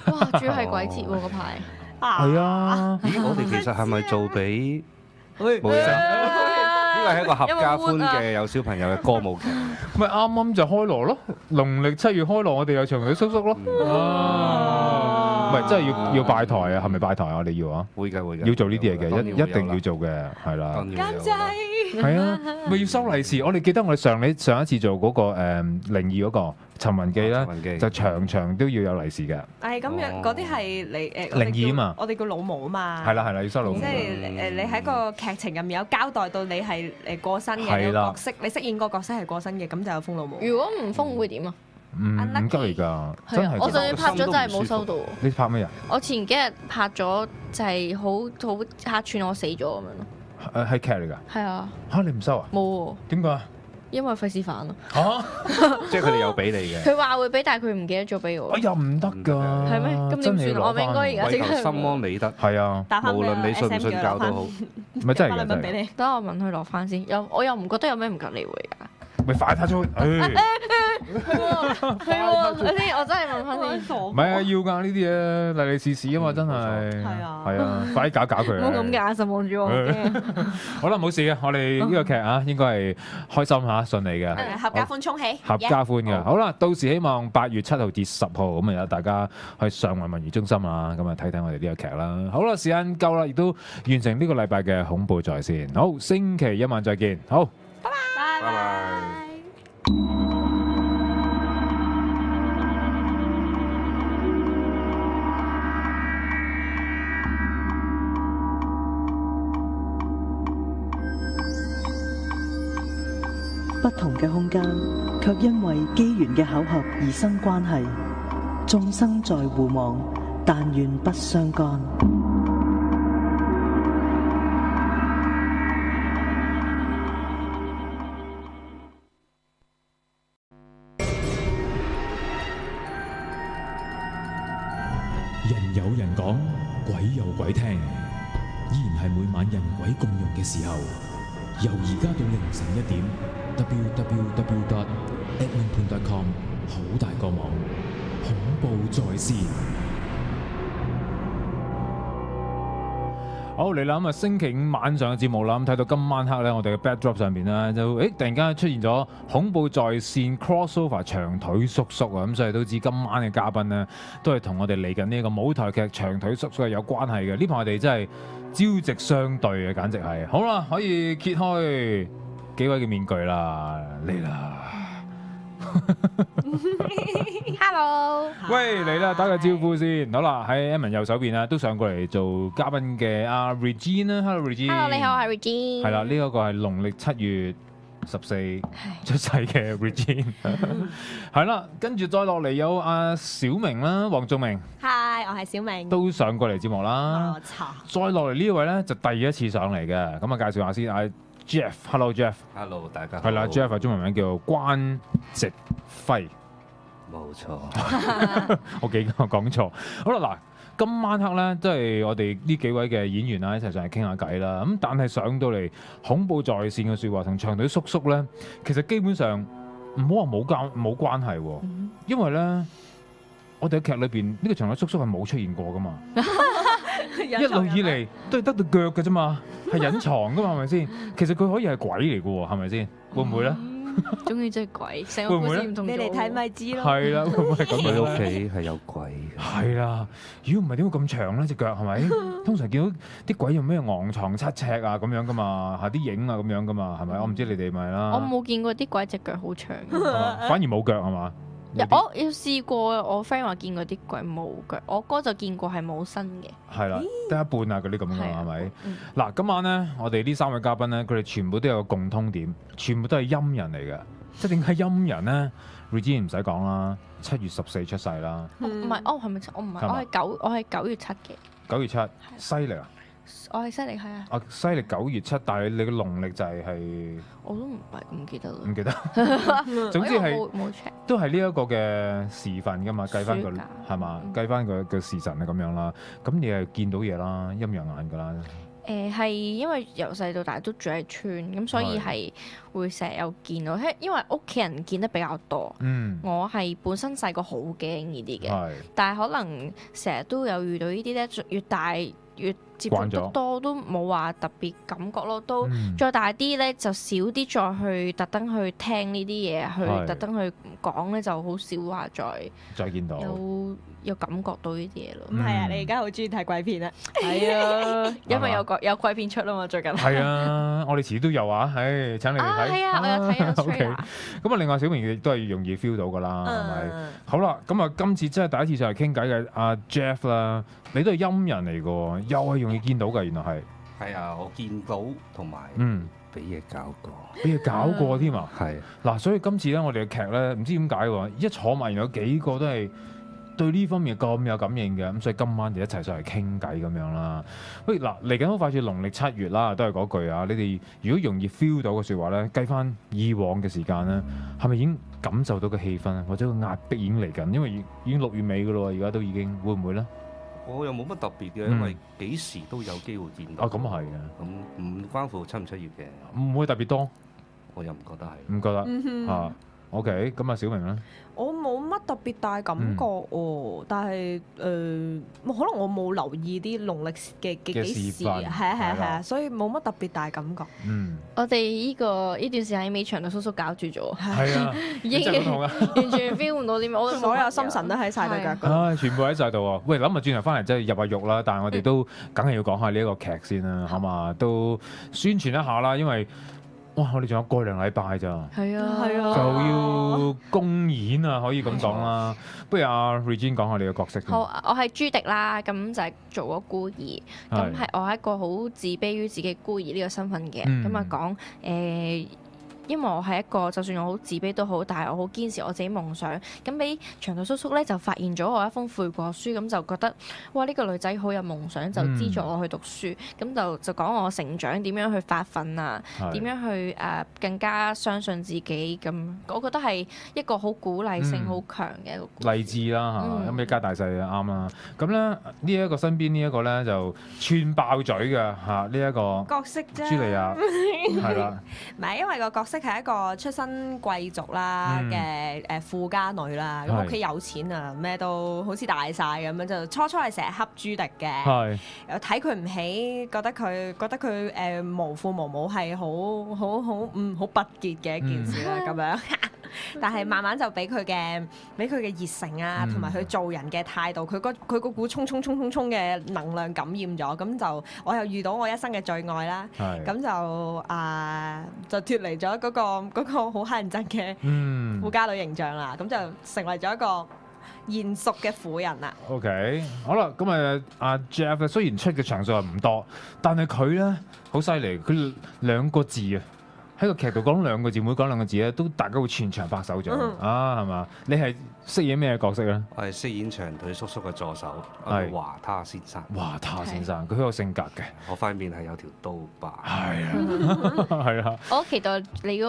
哇，主要係鬼節喎嗰排。係啊。咦，我哋其實係咪做俾？冇嘢。呢個係一個合家歡嘅有小朋友嘅歌舞劇。咪啱啱就開鑼咯，農曆7月開鑼，我哋有長腿叔叔咯。唔係，真係要拜台啊？係咪拜台啊？我哋要啊？會㗎會㗎。要做呢啲嘢嘅，一定要做嘅，係啦。監製。係啊，咪要收利是。我哋記得我哋上一次做嗰個靈異嗰個尋魂記咧，就場都要有利是嘅。係咁樣，嗰啲係你靈異啊嘛，我哋叫老母啊嘛。係啦，要收老母。即係你喺個劇情入面有交代到你係過身嘅角色，你飾演個角色係過身嘅，咁就有封老母。如果唔封會點啊？唔得嚟㗎，真係。我上次拍咗真係冇收到。你拍咩啊？我前幾日拍咗就係好客串我死咗咁樣咯。係劇嚟㗎。係啊。嚇你唔收啊？冇喎。點解？因為費事煩咯。即係佢哋有俾你嘅。佢話會俾，但係佢唔記得咗俾我。又唔得㗎。係咩？咁點算？我咪應該而家即刻。為求心安理得。係啊。無論你信唔信教都好。唔係真係嘅，真係。等我問佢攞翻先。我又唔覺得有咩唔及理會㗎。咪快啲出去！係喎，我真係問翻先。唔係啊，要㗎呢啲嘢，嚟嚟試試啊嘛，真係。係啊，快啲搞搞佢。唔好咁嘅眼神望住我。好啦，冇事嘅，我哋呢個劇啊，應該係開心嚇，順利嘅。合家歡沖喜。合家歡嘅。好啦，到時希望8月7號至10號咁啊，有大家去上環文娛中心啊，咁啊睇睇我哋呢個劇啦。好啦，時間夠啦，亦都完成呢個禮拜嘅恐怖在線。好，星期一晚再見。好。拜拜。不同嘅空間，卻因為機緣嘅巧合而生關係。眾生在互望，但願不相干。人有人講，鬼有鬼聽，依然係每晚人鬼共融嘅時候。由而家到凌晨1點 www.edmonton.com 好大個網，恐怖在線。好嚟啦，咁啊星期五晚上嘅節目啦，咁睇到今晚黑咧，我哋嘅 backdrop 上邊咧就突然間出現咗恐怖在線 crossover 長腿叔叔啊，咁所以都知今晚嘅嘉賓咧都係同我哋嚟緊呢個舞台劇長腿叔叔係有關係嘅。呢排我哋真係朝夕相對啊，簡直係。好啦，可以揭開幾位嘅面具啦，嚟啦。Hello，喂，嚟啦，打個招呼先。好啦，喺 Edmond 右手邊啊，都上過嚟做嘉賓嘅阿 Regine 啦。Hello Regine。Hello，你好，我係 Regine。係啦，呢一個係農曆7月14出世嘅 Regine。係啦，跟住再落嚟有阿小明啦，黃仲明。Hi，我係小明。都上過嚟節目啦。冇錯。再落嚟呢位咧就第一次上嚟嘅，咁啊介紹下先。Jeff，Hello Jeff。Hello， 大家好。係啦 ，Jeff 嘅中文名叫關直輝。冇錯，我講錯。好啦，嗱，今晚黑咧都係我哋呢幾位嘅演員啊，一齊上嚟傾下偈啦。咁但係上到嚟恐怖在線嘅説話同長腿叔叔咧，其實基本上唔好話冇關係喎，因為咧我哋嘅劇裏邊呢個長腿叔叔係冇出現過噶嘛，一路以嚟都係得到腳嘅啫嘛，係隱藏噶嘛，係咪先？其實佢可以係鬼嚟嘅喎，係咪先？會唔會咧？終於真係鬼，成個故事唔同咗。你嚟睇咪知咯。係啦，會唔會係咁樣咧？佢屋企係有鬼嘅。係啦，如果唔係點會咁長咧隻腳係咪？通常見到啲鬼用咩昂藏7尺啊咁樣噶嘛，係啲影啊咁樣噶嘛，係咪？我唔知你哋咪啦。我冇見過啲鬼隻腳好長，反而冇腳係嘛？我有試過，我 friend 話見過啲鬼冇腳，我哥就見過係冇身嘅。係啦，得一半啊嗰啲咁嘅係咪？嗱，今晚咧，我哋呢3位嘉賓咧，佢哋全部都有個共通點，全部都係陰人嚟嘅。即係點解陰人咧 ？Regine 唔使講啦，7月14出世啦。唔係，係咪我唔係，我係9月7嘅。9月7，犀利啊！我係西歷係啊。西歷9月7，但係你嘅農曆就係我都唔係咁記得啦。唔記得。總之係都係呢一個嘅時份㗎嘛，計翻個係嘛，計翻個時辰啊咁樣啦。咁你係見到嘢啦，陰陽眼㗎啦。係因為由細到大都住喺村，咁所以係會成日有見到，因為屋企人見得比較多。我係本身細個好驚呢啲嘅，但係可能成日都有遇到呢啲咧，越大越接觸得多都冇話特別感覺咯，都再大啲咧就少啲再去特登去聽呢啲嘢，去特登去講咧就好少話再見到有感覺到呢啲嘢咯。唔係啊，你而家好中意睇鬼片啊？係啊，因為有鬼片出啊嘛，最近。係啊，我哋遲啲都有啊，請你哋睇。係啊，我有睇啊。OK，咁啊，另外小明亦都係容易 feel 到噶啦，係咪？好啦，咁啊，今次真係第一次上嚟傾偈嘅阿 Jeff 啦，你都係陰人嚟嘅，又係容易見到嘅，原來係。係啊，我見到同埋俾嘢搞過，俾嘢搞過添啊！係嗱，所以今次咧，我哋嘅劇咧，唔知點解喎，一坐埋有幾個都係對呢方面咁有感應嘅，咁所以今晚就一齊上嚟傾偈咁樣啦。喂，嗱，嚟緊好快似農曆7月啦，都係嗰句啊！你哋如果容易 feel 到嘅説話咧，計翻以往嘅時間咧，係咪已經感受到個氣氛或者個壓迫已經嚟緊？因為已經6月尾㗎咯，而家都已經會唔會咧？我又冇乜特別嘅，因為幾時都有機會見到。咁係嘅，咁唔關乎7唔7月嘅，唔會特別多。我又唔覺得係，唔覺得啊。OK， 咁啊，小明咧，我冇乜特別大感覺喎，但係可能我冇留意啲農曆嘅幾時，係啊，所以冇乜特別大感覺。我哋呢段時間俾長度叔叔搞住咗，係啊，已經完全 feel 唔到啲咩，我所有心神都喺晒對腳。全部喺晒度喎。喂，諗下轉頭翻嚟真係入下肉啦，但係我哋都梗係要講下呢一個劇先啦，好嘛？都宣傳一下啦，因為哇！我哋仲有個2禮拜咋，係啊，就要公演啊，可以咁講啦。不如阿 Regine 講下你嘅角色先。好，我係朱迪啦，咁就係做咗孤兒，咁係我係一個好自卑於自己孤兒呢個身份嘅，咁啊講因為我係一個，就算我好自卑都好，但係我好堅持我自己夢想。咁俾長度叔叔咧就發現咗我一封悔過書，咁就覺得哇呢個女仔好有夢想，就資助我去讀書。咁就講我成長點樣去發奮啊，點樣去更加相信自己。咁我覺得係一個好鼓勵性好強嘅一個勵志啦嚇，咁一家大細啱啦。咁咧呢一個身邊呢一個咧就串爆嘴嘅嚇，呢一個角色啫，茱莉亞係啦，唔係因為個角色係一個出身貴族啦嘅富家女啦，咁屋企有錢啊，咩都好似大晒咁樣，就初係成日恰朱迪嘅，又睇佢唔起，覺得佢無父無母係好不潔嘅一件事啦咁樣。但係慢慢就俾佢嘅熱誠啊，同埋佢做人嘅態度，佢個股衝嘅能量感染咗，咁就我又遇到我一生嘅最愛啦，咁就脫離咗嗰個好乞人憎嘅富家女形象啦，咁就成為咗一個賢淑嘅婦人啦。OK， 好啦，咁阿 Jeff 咧，雖然出嘅場數係唔多，但係佢咧好犀利，佢2個字啊！喺個劇度講2個字，每講2個字咧，都大家會全場拍手掌啊，係嘛？你係飾演咩角色咧？我係飾演長腿叔叔嘅助手，係華他先生。華他先生，佢好有性格嘅。我塊面係有條刀疤。係啊，係啊。我好期待你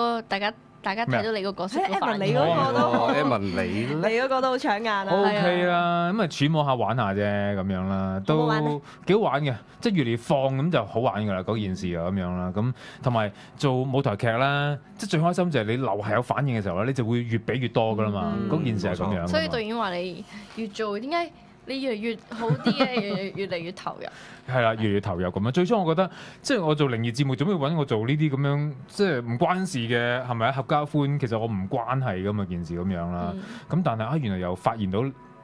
大家睇到你個角色嘅反應。你嗰個都 Evan 你嗰個都好搶眼啊。OK 啦，咁啊揣摩下玩下啫，咁樣啦，都幾好玩嘅，即係越嚟放咁就好玩㗎啦，嗰件事啊咁樣啦，咁同埋做舞台劇啦，即係最開心就係你樓下有反應嘅時候咧，你就會越俾越多㗎啦嘛，嗰件事係咁樣。所以導演話你越做點解？你越嚟越好啲嘅，越嚟越投入。係啦，越嚟越投入咁樣。最初我覺得，即係我做靈異節目，做咩揾我做呢啲咁樣，即係唔關事嘅，係咪啊？合家歡，其實我唔關係㗎嘛件事咁樣啦。咁但係原來又發現到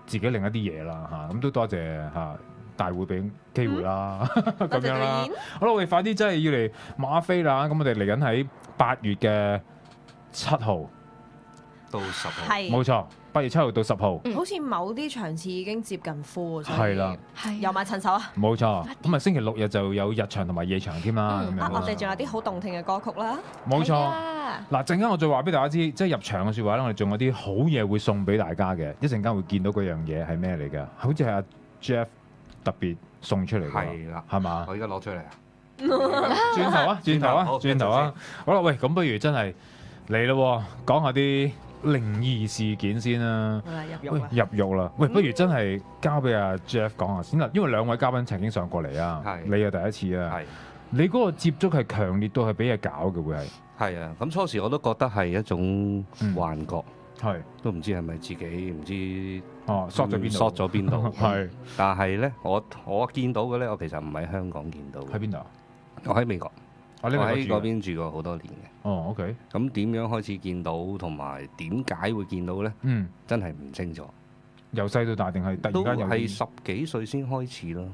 自己另一啲嘢啦嚇，咁都多謝嚇大會俾機會啦，咁樣啦。好啦，我哋快啲真係要嚟馬飛啦。咁我哋嚟緊喺8月嘅7號到10號，冇錯。8月7號到10號，好似某啲場次已經接近 full，係啦，有埋趁手啊！冇錯，咁啊星期6日就有日場同埋夜場添啦，咁樣。我哋仲有啲好動聽嘅歌曲啦，冇錯。嗱，陣間我再話俾大家知，即係入場嘅説話咧，我哋仲有啲好嘢會送俾大家嘅，一陣間會見到嗰樣嘢係咩嚟㗎？好似係阿 Jeff 特別送出嚟㗎，係啦，係嘛？我而家攞出嚟啊！轉頭啊！好啦，喂，咁不如真係嚟咯，講下啲靈異事件先啦，入獄啦！喂，不如真係交俾阿 Jeff 講下先啦，因為2位嘉賓曾經上過嚟啊，你又第一次啊，你嗰個接觸係強烈到係俾嘢搞嘅會係？係啊，咁初時我都覺得係一種幻覺，都唔知係咪自己唔知索咗邊度，係。但係咧，我見到嘅咧，我其實唔喺香港見到。喺邊度？我喺美國。我喺嗰邊住過好多年嘅。OK。咁點樣開始見到，同埋點解會見到咧？真係唔清楚。由細到大定係突然間有？都係10幾歲先開始咯。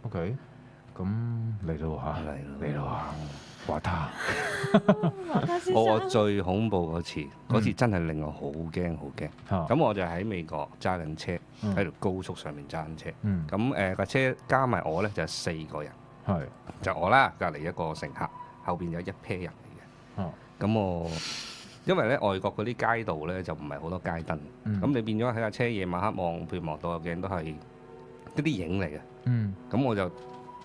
OK。咁嚟到嚇，嚟到嚇。華他，我最恐怖嗰次真係令我好驚好驚。咁我就喺美國揸緊車，喺條高速上面揸緊車。咁架車加埋我咧就係4個人，就我啦，隔離一個乘客，後邊有一 pair 人嚟嘅。咁我因為咧外國嗰啲街道咧就唔係好多街燈，咁你變咗喺架車夜晚黑望，譬如望到個鏡都係一啲影嚟嘅。咁我就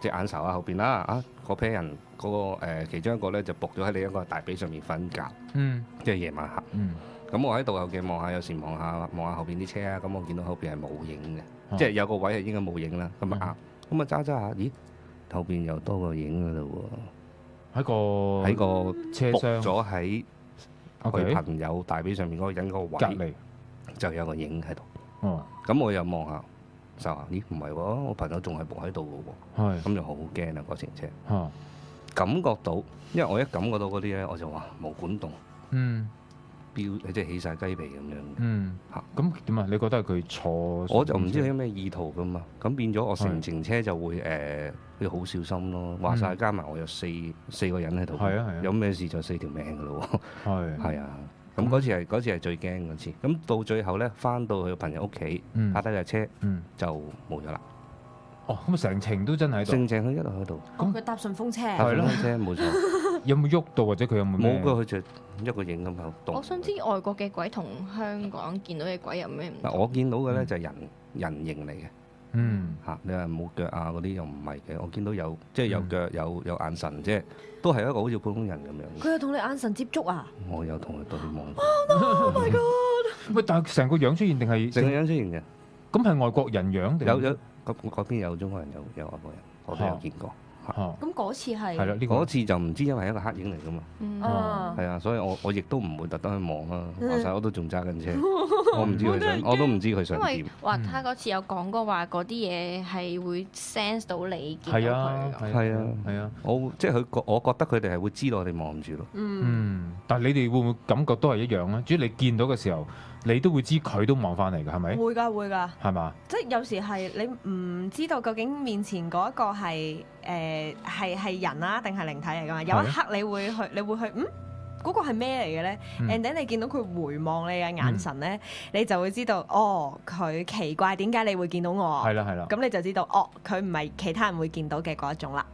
隻眼睄下後邊啦，嗰批人嗰個其中一個咧就仆咗喺另一個大髀上面瞓覺，即係夜晚黑。咁我喺倒後鏡望下，有時望下後邊啲車啊，咁我見到後邊係冇影嘅，即係有個位係應該冇影啦。咁啊揸下，咦後邊又多個影㗎嘞喎！喺個車廂咗喺佢朋友大髀上面嗰個人嗰個位隔離就有個影喺度。咁我又望下，就話咦唔係喎，我朋友仲係仆喺度嘅喎。咁就好驚啊！嗰程車感覺到，因為我一感覺到嗰啲咧，我就話冇管動。飆即係起晒雞皮咁樣。咁點啊？你覺得係佢錯？我就唔知佢有咩意圖噶嘛。咁變咗我成程車就會要好小心咯。話晒加埋我有四個人喺度，有咩事就4條命噶咯喎。係啊。咁嗰次係最驚嗰次。咁到最後咧，翻到去個朋友屋企，泊低架車就冇咗啦。咁成程都真係喺度。成程佢一路喺度。佢搭順風車。係咯，車冇錯。有冇喐到或者佢有冇？冇㗎，佢就一個影咁喺度。我想知外國嘅鬼同香港見到嘅鬼有咩唔同？我見到嘅咧就係人形嚟嘅。你話冇腳啊嗰啲又唔係嘅，我見到有即係有腳有眼神，即係都係一個好似普通人咁樣。佢有同你眼神接觸啊？我有同佢對望。Oh my god！ 喂，但係成個樣出現定係成個樣出現嘅？咁係外國人樣定？有嗰邊有中國人，有外國人，我都有見過。咁嗰次係啦，嗰次就唔知，因為係一個黑影嚟噶嘛。係啊，所以我亦都唔會特登去望啦。話晒我都仲揸緊車，我唔知佢想，我都唔知佢想點。因為話他嗰次有講過話，嗰啲嘢係會 sense 到你見到佢。係啊，即係我覺得佢哋係會知道我哋望住咯。但係你哋會唔會感覺都係一樣咧？主要你見到嘅時候，你都會知佢都望翻嚟㗎，係咪？會㗎。係嘛？即係有時係你唔知道究竟面前嗰一個係人啊，定係靈體嚟㗎嘛？有一刻你會去嗰個係咩嚟嘅咧？and then 你見到佢回望你嘅眼神咧，你就會知道佢奇怪點解你會見到我？係啦。咁你就知道佢唔係其他人會見到嘅嗰一種啦。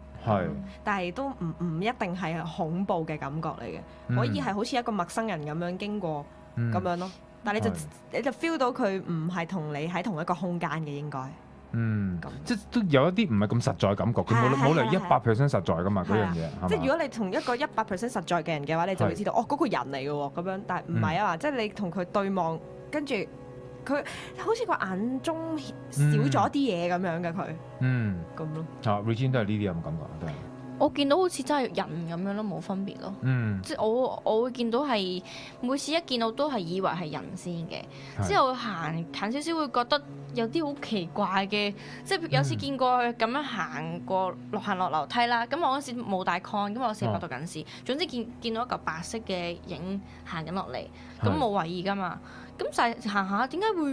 但係都唔一定係恐怖嘅感覺嚟嘅，可以係好似一個陌生人咁樣經過咁樣咯。但係你就 feel 到佢唔係同你喺同一個空間嘅應該。即係都有一啲唔係咁實在感覺，佢冇理由100% 實在㗎嘛嗰樣嘢。即係如果你同一個100% 實在嘅人嘅話，你就會知道嗰個人嚟嘅喎咁樣。但係唔係啊嘛，即係你同佢對望，跟住佢好似個眼中少咗啲嘢咁樣嘅佢。咁咯。Regine 都係呢啲咁嘅感覺都係。我見到好似真係人咁樣咯，冇分別咯。即係我會見到係每次一見到都係以為係人先嘅，之後行近少少會覺得有啲好奇怪嘅，即係有時見過佢咁樣行落樓梯啦。咁我嗰時冇戴 con，咁我400度近視，總之見到一嚿白色嘅影行緊落嚟，咁冇懷疑㗎嘛。咁就係行下點解會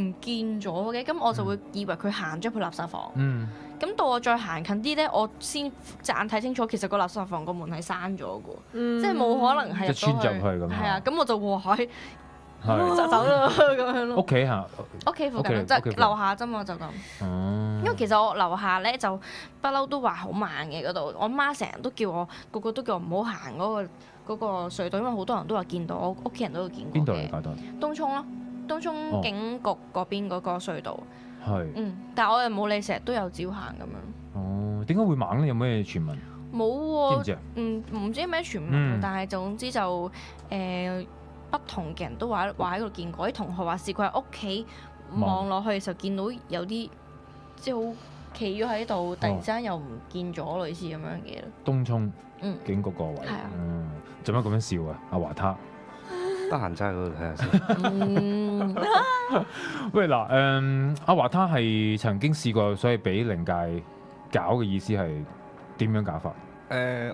唔見咗嘅？咁我就會以為佢行咗去垃圾房。咁到我再行近啲咧，我先隻眼睇清楚，其實個垃圾房個門係閂咗嘅，即係冇可能係穿入去咁。係啊，咁我就就走咗咁樣咯。屋企附近即係樓下啫嘛，就咁。因為其實我樓下咧就不嬲都話好慢嘅嗰度，我媽成日都叫我，個個都叫我唔好行嗰個隧道，因為好多人都話見到，我屋企人都有見過嘅。邊度嚟㗎？東涌咯，東涌警局嗰邊嗰個隧道。但係我又冇理，成日都有照行咁樣。點解會猛咧？有咩傳聞？冇喎。知唔知啊？唔知咩傳聞，但係總之就不同嘅人都話喺度見過，啲同學話試過喺屋企望落去嘅時候見到有啲即係好企咗喺度，突然之間又唔見咗，類似咁樣嘅咯。東涌警局個位。係啊。做乜咁樣笑啊？阿華他。得閒齋嗰度睇下先。喂嗱，阿華他係曾經試過，所以俾靈界搞嘅意思係點樣搞法？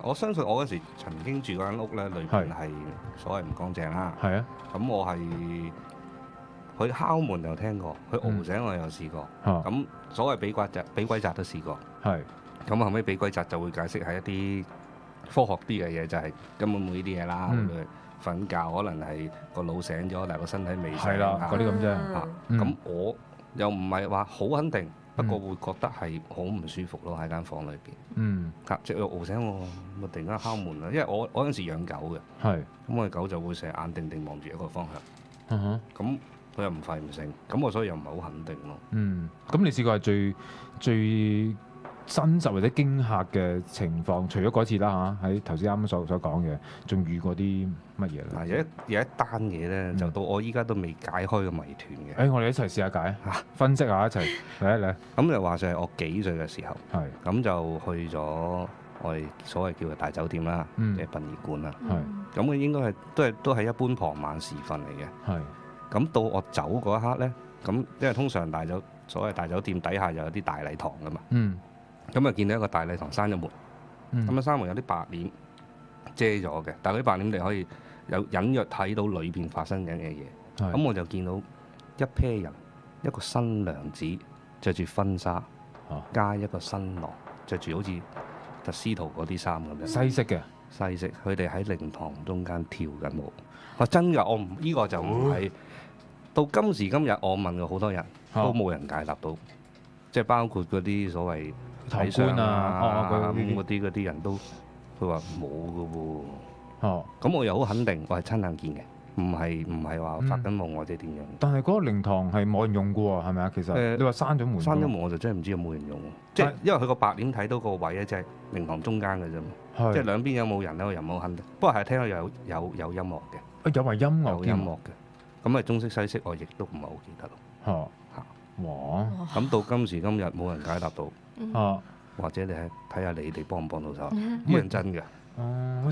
我相信我嗰時曾經住嗰間屋咧，裏邊係所謂唔乾淨啦。係啊。咁我係佢敲門又聽過，佢熬醒我又試過。咁所謂俾鬼責都試過。係。咁後尾俾鬼責就會解釋係一啲科學啲嘅嘢，就係根本冇呢啲嘢啦。瞓覺可能係個腦醒咗，但係個身體未醒。係啦，嗰啲咁啫。咁又唔係話好肯定，不過會覺得係好唔舒服咯喺間房裏邊。即係熬醒我，咪突然間敲門啦。因為我嗰陣時養狗嘅，咁我嘅狗就會成日眼定定望住一個方向。咁佢又唔吠唔醒，咁我所以又唔係好肯定咯。咁你試過係最真實或者驚嚇嘅情況，除咗嗰次啦嚇，喺頭先啱啱所講嘅，仲遇過啲乜嘢咧？有一單嘢咧，就到我依家都未解開個謎團嘅。我哋一齊試下解嚇，分析下一齊嚟。咁就話就係我幾歲嘅時候，咁就去咗我哋所謂叫嘅大酒店啦，即係殯儀館啦。咁佢應該都係一般傍晚時分嚟嘅。咁到我走嗰一刻咧，咁因為通常所謂大酒店底下就有啲大禮堂噶嘛。咁啊見到一個大禮堂閂咗門，咁啊閂門有啲白簾遮咗嘅，但係嗰啲白簾你可以有隱約睇到裏邊發生緊嘅嘢。咁我就見到一 pair 人，一個新娘子着住婚紗，加一個新郎着住好似特斯圖嗰啲衫咁樣。西式嘅，西式，佢哋喺靈堂中間跳緊舞。真㗎，呢個就唔係到今時今日，我問過好多人都冇人解答到，即係包括嗰啲所謂睇相啊，嗰啲人都佢話冇㗎喎。咁我又好肯定，我係親眼見嘅，唔係話發緊夢或者點樣。但係嗰個靈堂係冇人用㗎喎，係咪啊？其實你話閂咗門，閂咗門我就真係唔知有冇人用。即係因為佢個白簾睇到個位咧，就係靈堂中間嘅啫嘛。即係兩邊有冇人咧，我又冇肯定。不過係聽到有音樂嘅，有埋音樂嘅。咁啊中式西式我亦都唔係好記得咯。哇！咁到今時今日冇人解答到。或者你睇下你哋幫唔幫到手？呢樣真嘅。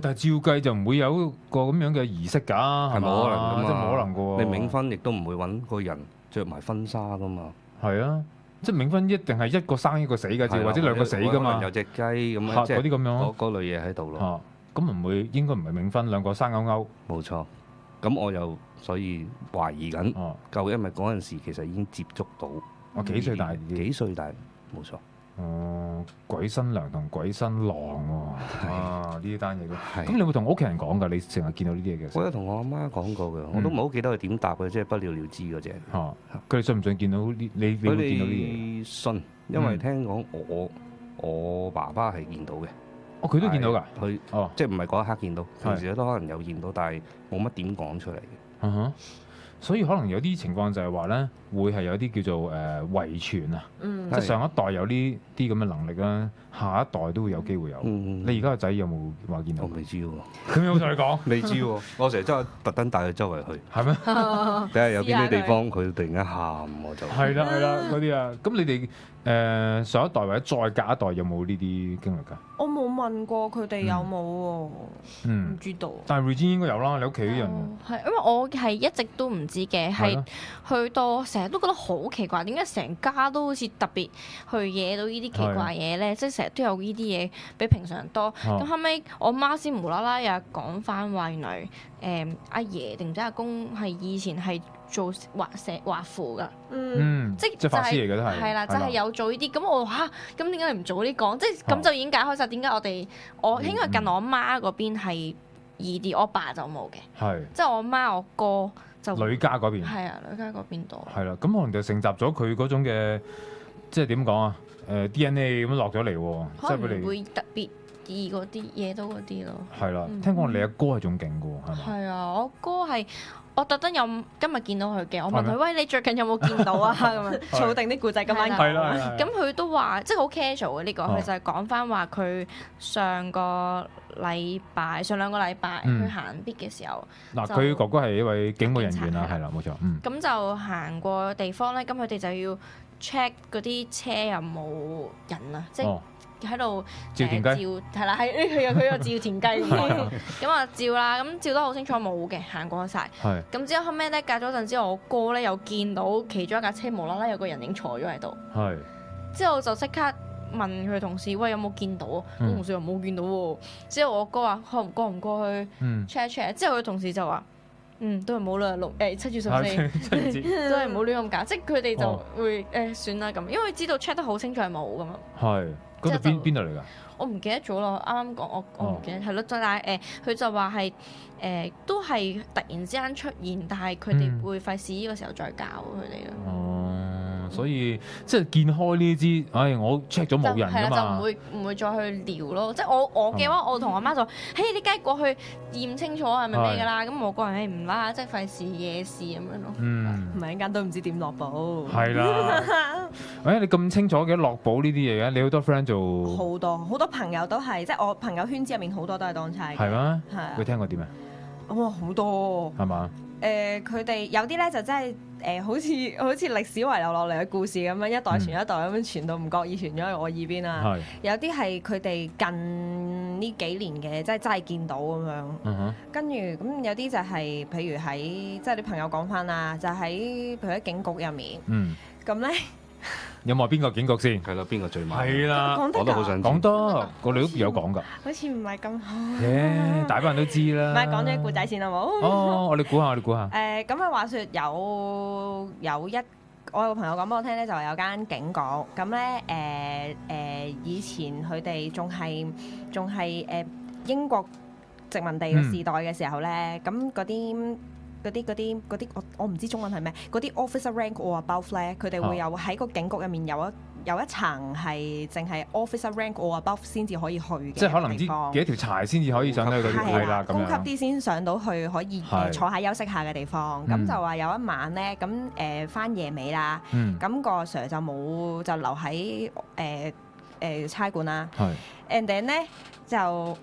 但係照計就唔會有個咁樣嘅儀式㗎，係冇可能㗎嘛，即係冇可能㗎喎。你冥婚亦都唔會揾個人着埋婚紗㗎嘛。係啊，即係冥婚一定係一個生一個死㗎，或者兩個死㗎嘛。有隻雞咁樣，即係嗰啲咁樣嗰類嘢喺度咯。咁唔會應該唔係冥婚，兩個生勾勾。冇錯。咁我又所以懷疑緊，究竟因為嗰陣時其實已經接觸到。幾歲大？幾歲大？冇錯。鬼新娘同鬼新郎喎，呢啲單嘢嘅。咁你會同屋企人講㗎？你成日見到呢啲嘢嘅？我有同我阿媽講過嘅，我都唔係好記得佢點答嘅，即係不了了之嗰隻。佢哋信唔信見到呢？你會見到呢嘢？信，因為聽講我爸爸係見到嘅。佢都見到㗎。佢即係唔係嗰一刻見到，平時都可能有見到，但係冇乜點講出嚟嘅。所以可能有啲情況就係話咧，會係有啲叫做遺傳啊，即係上一代有呢啲咁嘅能力啦，下一代都會有機會有。你而家個仔有冇話見到？我未知喎。佢有冇同你講？未知喎。我成日真係特登帶佢周圍去。係咩？睇下有邊啲地方佢突然間喊我就。係啦嗰啲啊。咁你哋上一代或者再隔一代有冇呢啲經歷㗎？我冇問過佢哋有冇喎，唔知道。但係 Regine 應該有啦，你屋企啲人。係因為我係一直都唔知嘅，係去到成日都覺得好奇怪，點解成家都好似特別去惹到呢啲奇怪嘢咧？即係成日都有呢啲嘢比平常人多。咁後尾我媽先無啦啦又講翻話，原來阿爺定唔知阿公係以前係做畫符㗎。即係法師嚟嘅都係。係啦，就係有做呢啲。咁我話咁點解你唔早啲講？即係咁就已經解開晒點解我應該近我媽嗰邊係易啲，我爸就冇嘅。係。即係我媽我哥就女家嗰邊。係啊，女家嗰邊多。係啦，咁可能就承襲咗佢嗰種嘅，即係點講啊？DNA 咁落咗嚟喎，可能會特別易嗰啲嘢多嗰啲咯。係啦，聽講你阿哥係仲勁嘅喎，係咪？係啊，我哥係。我特登有今日見到佢嘅，我問佢：喂，你最近有冇見到啊？咁樣儲定啲故仔咁樣講。咁佢都話，即係好 casual 嘅呢個，佢就係講翻話佢上兩個禮拜去行必嘅時候。嗱，佢哥哥係一位警務人員啦，係啦，冇錯。咁就行過地方咧，咁佢哋就要 check 嗰啲車有冇人啊，即係。喺度照田雞，係啦，係佢有照田雞咁啊照啦，咁照得好清楚冇嘅，行過晒。咁之後後尾咧隔咗陣之後，我哥咧又見到其中一架車無啦啦有個人影坐咗喺度。之後就即刻問佢同事：喂，有冇見到啊？我同事又冇見到喎。之後我哥話：過唔過去 check check？之後佢同事就話：都係冇啦，7月14都係唔好亂咁搞。即係佢哋就會算啦咁，因為知道 check 得好清楚係冇噶嘛。嗰度邊度嚟㗎？我唔記得咗咯，啱啱講我唔記得，係咯，但係佢就話係都係突然之間出現，但係佢哋會費事呢個時候再搞佢哋咯。所以即係見開呢支，我 check 咗冇人㗎嘛，就唔會再去聊咯。即係我嘅話，我同我媽就，你梗係過去驗清楚係咪咩㗎啦？咁我個人唔啦，即係費事惹事咁樣咯。唔係一間都唔知點落寶。係啦。你咁清楚嘅落寶呢啲嘢嘅，你好多 friend 做好多朋友都係，即係我朋友圈子入面好多都係當差嘅。係咩？係啊。佢聽過點啊？哇，好多。係嘛？佢哋有啲咧就真係好似歷史遺留落嚟嘅故事咁樣，一代傳一代咁樣傳到唔覺意傳咗去我耳邊啦。有啲係佢哋近呢幾年嘅，即係真係見到咁樣。跟住咁有啲就係譬如喺即係啲朋友講翻啦，就喺譬如喺警局入面。咁咧。有冇邊個警局先？係啦，邊個最猛？係啦，我都好想講多，我哋都有講㗎。好似唔係咁好。大班人都知啦。唔係講咗啲故仔先好冇？我哋估下。咁啊話説有我有個朋友講俾我聽咧，就係有間警局，咁咧以前佢哋仲係英國殖民地嘅時代嘅時候咧，咁嗰啲我唔知中文係咩，嗰啲 officer rank or above 咧，佢哋會有喺個警局入面有一層係淨係 officer rank or above 先至可以去嘅，即係可能唔知幾多條柴先至可以上到嗰啲係啦，咁樣高級啲先上到去可以坐下休息下嘅地方。咁就話有一晚咧，咁返夜尾啦，咁個 Sir 就留喺差館啦，and then 咧就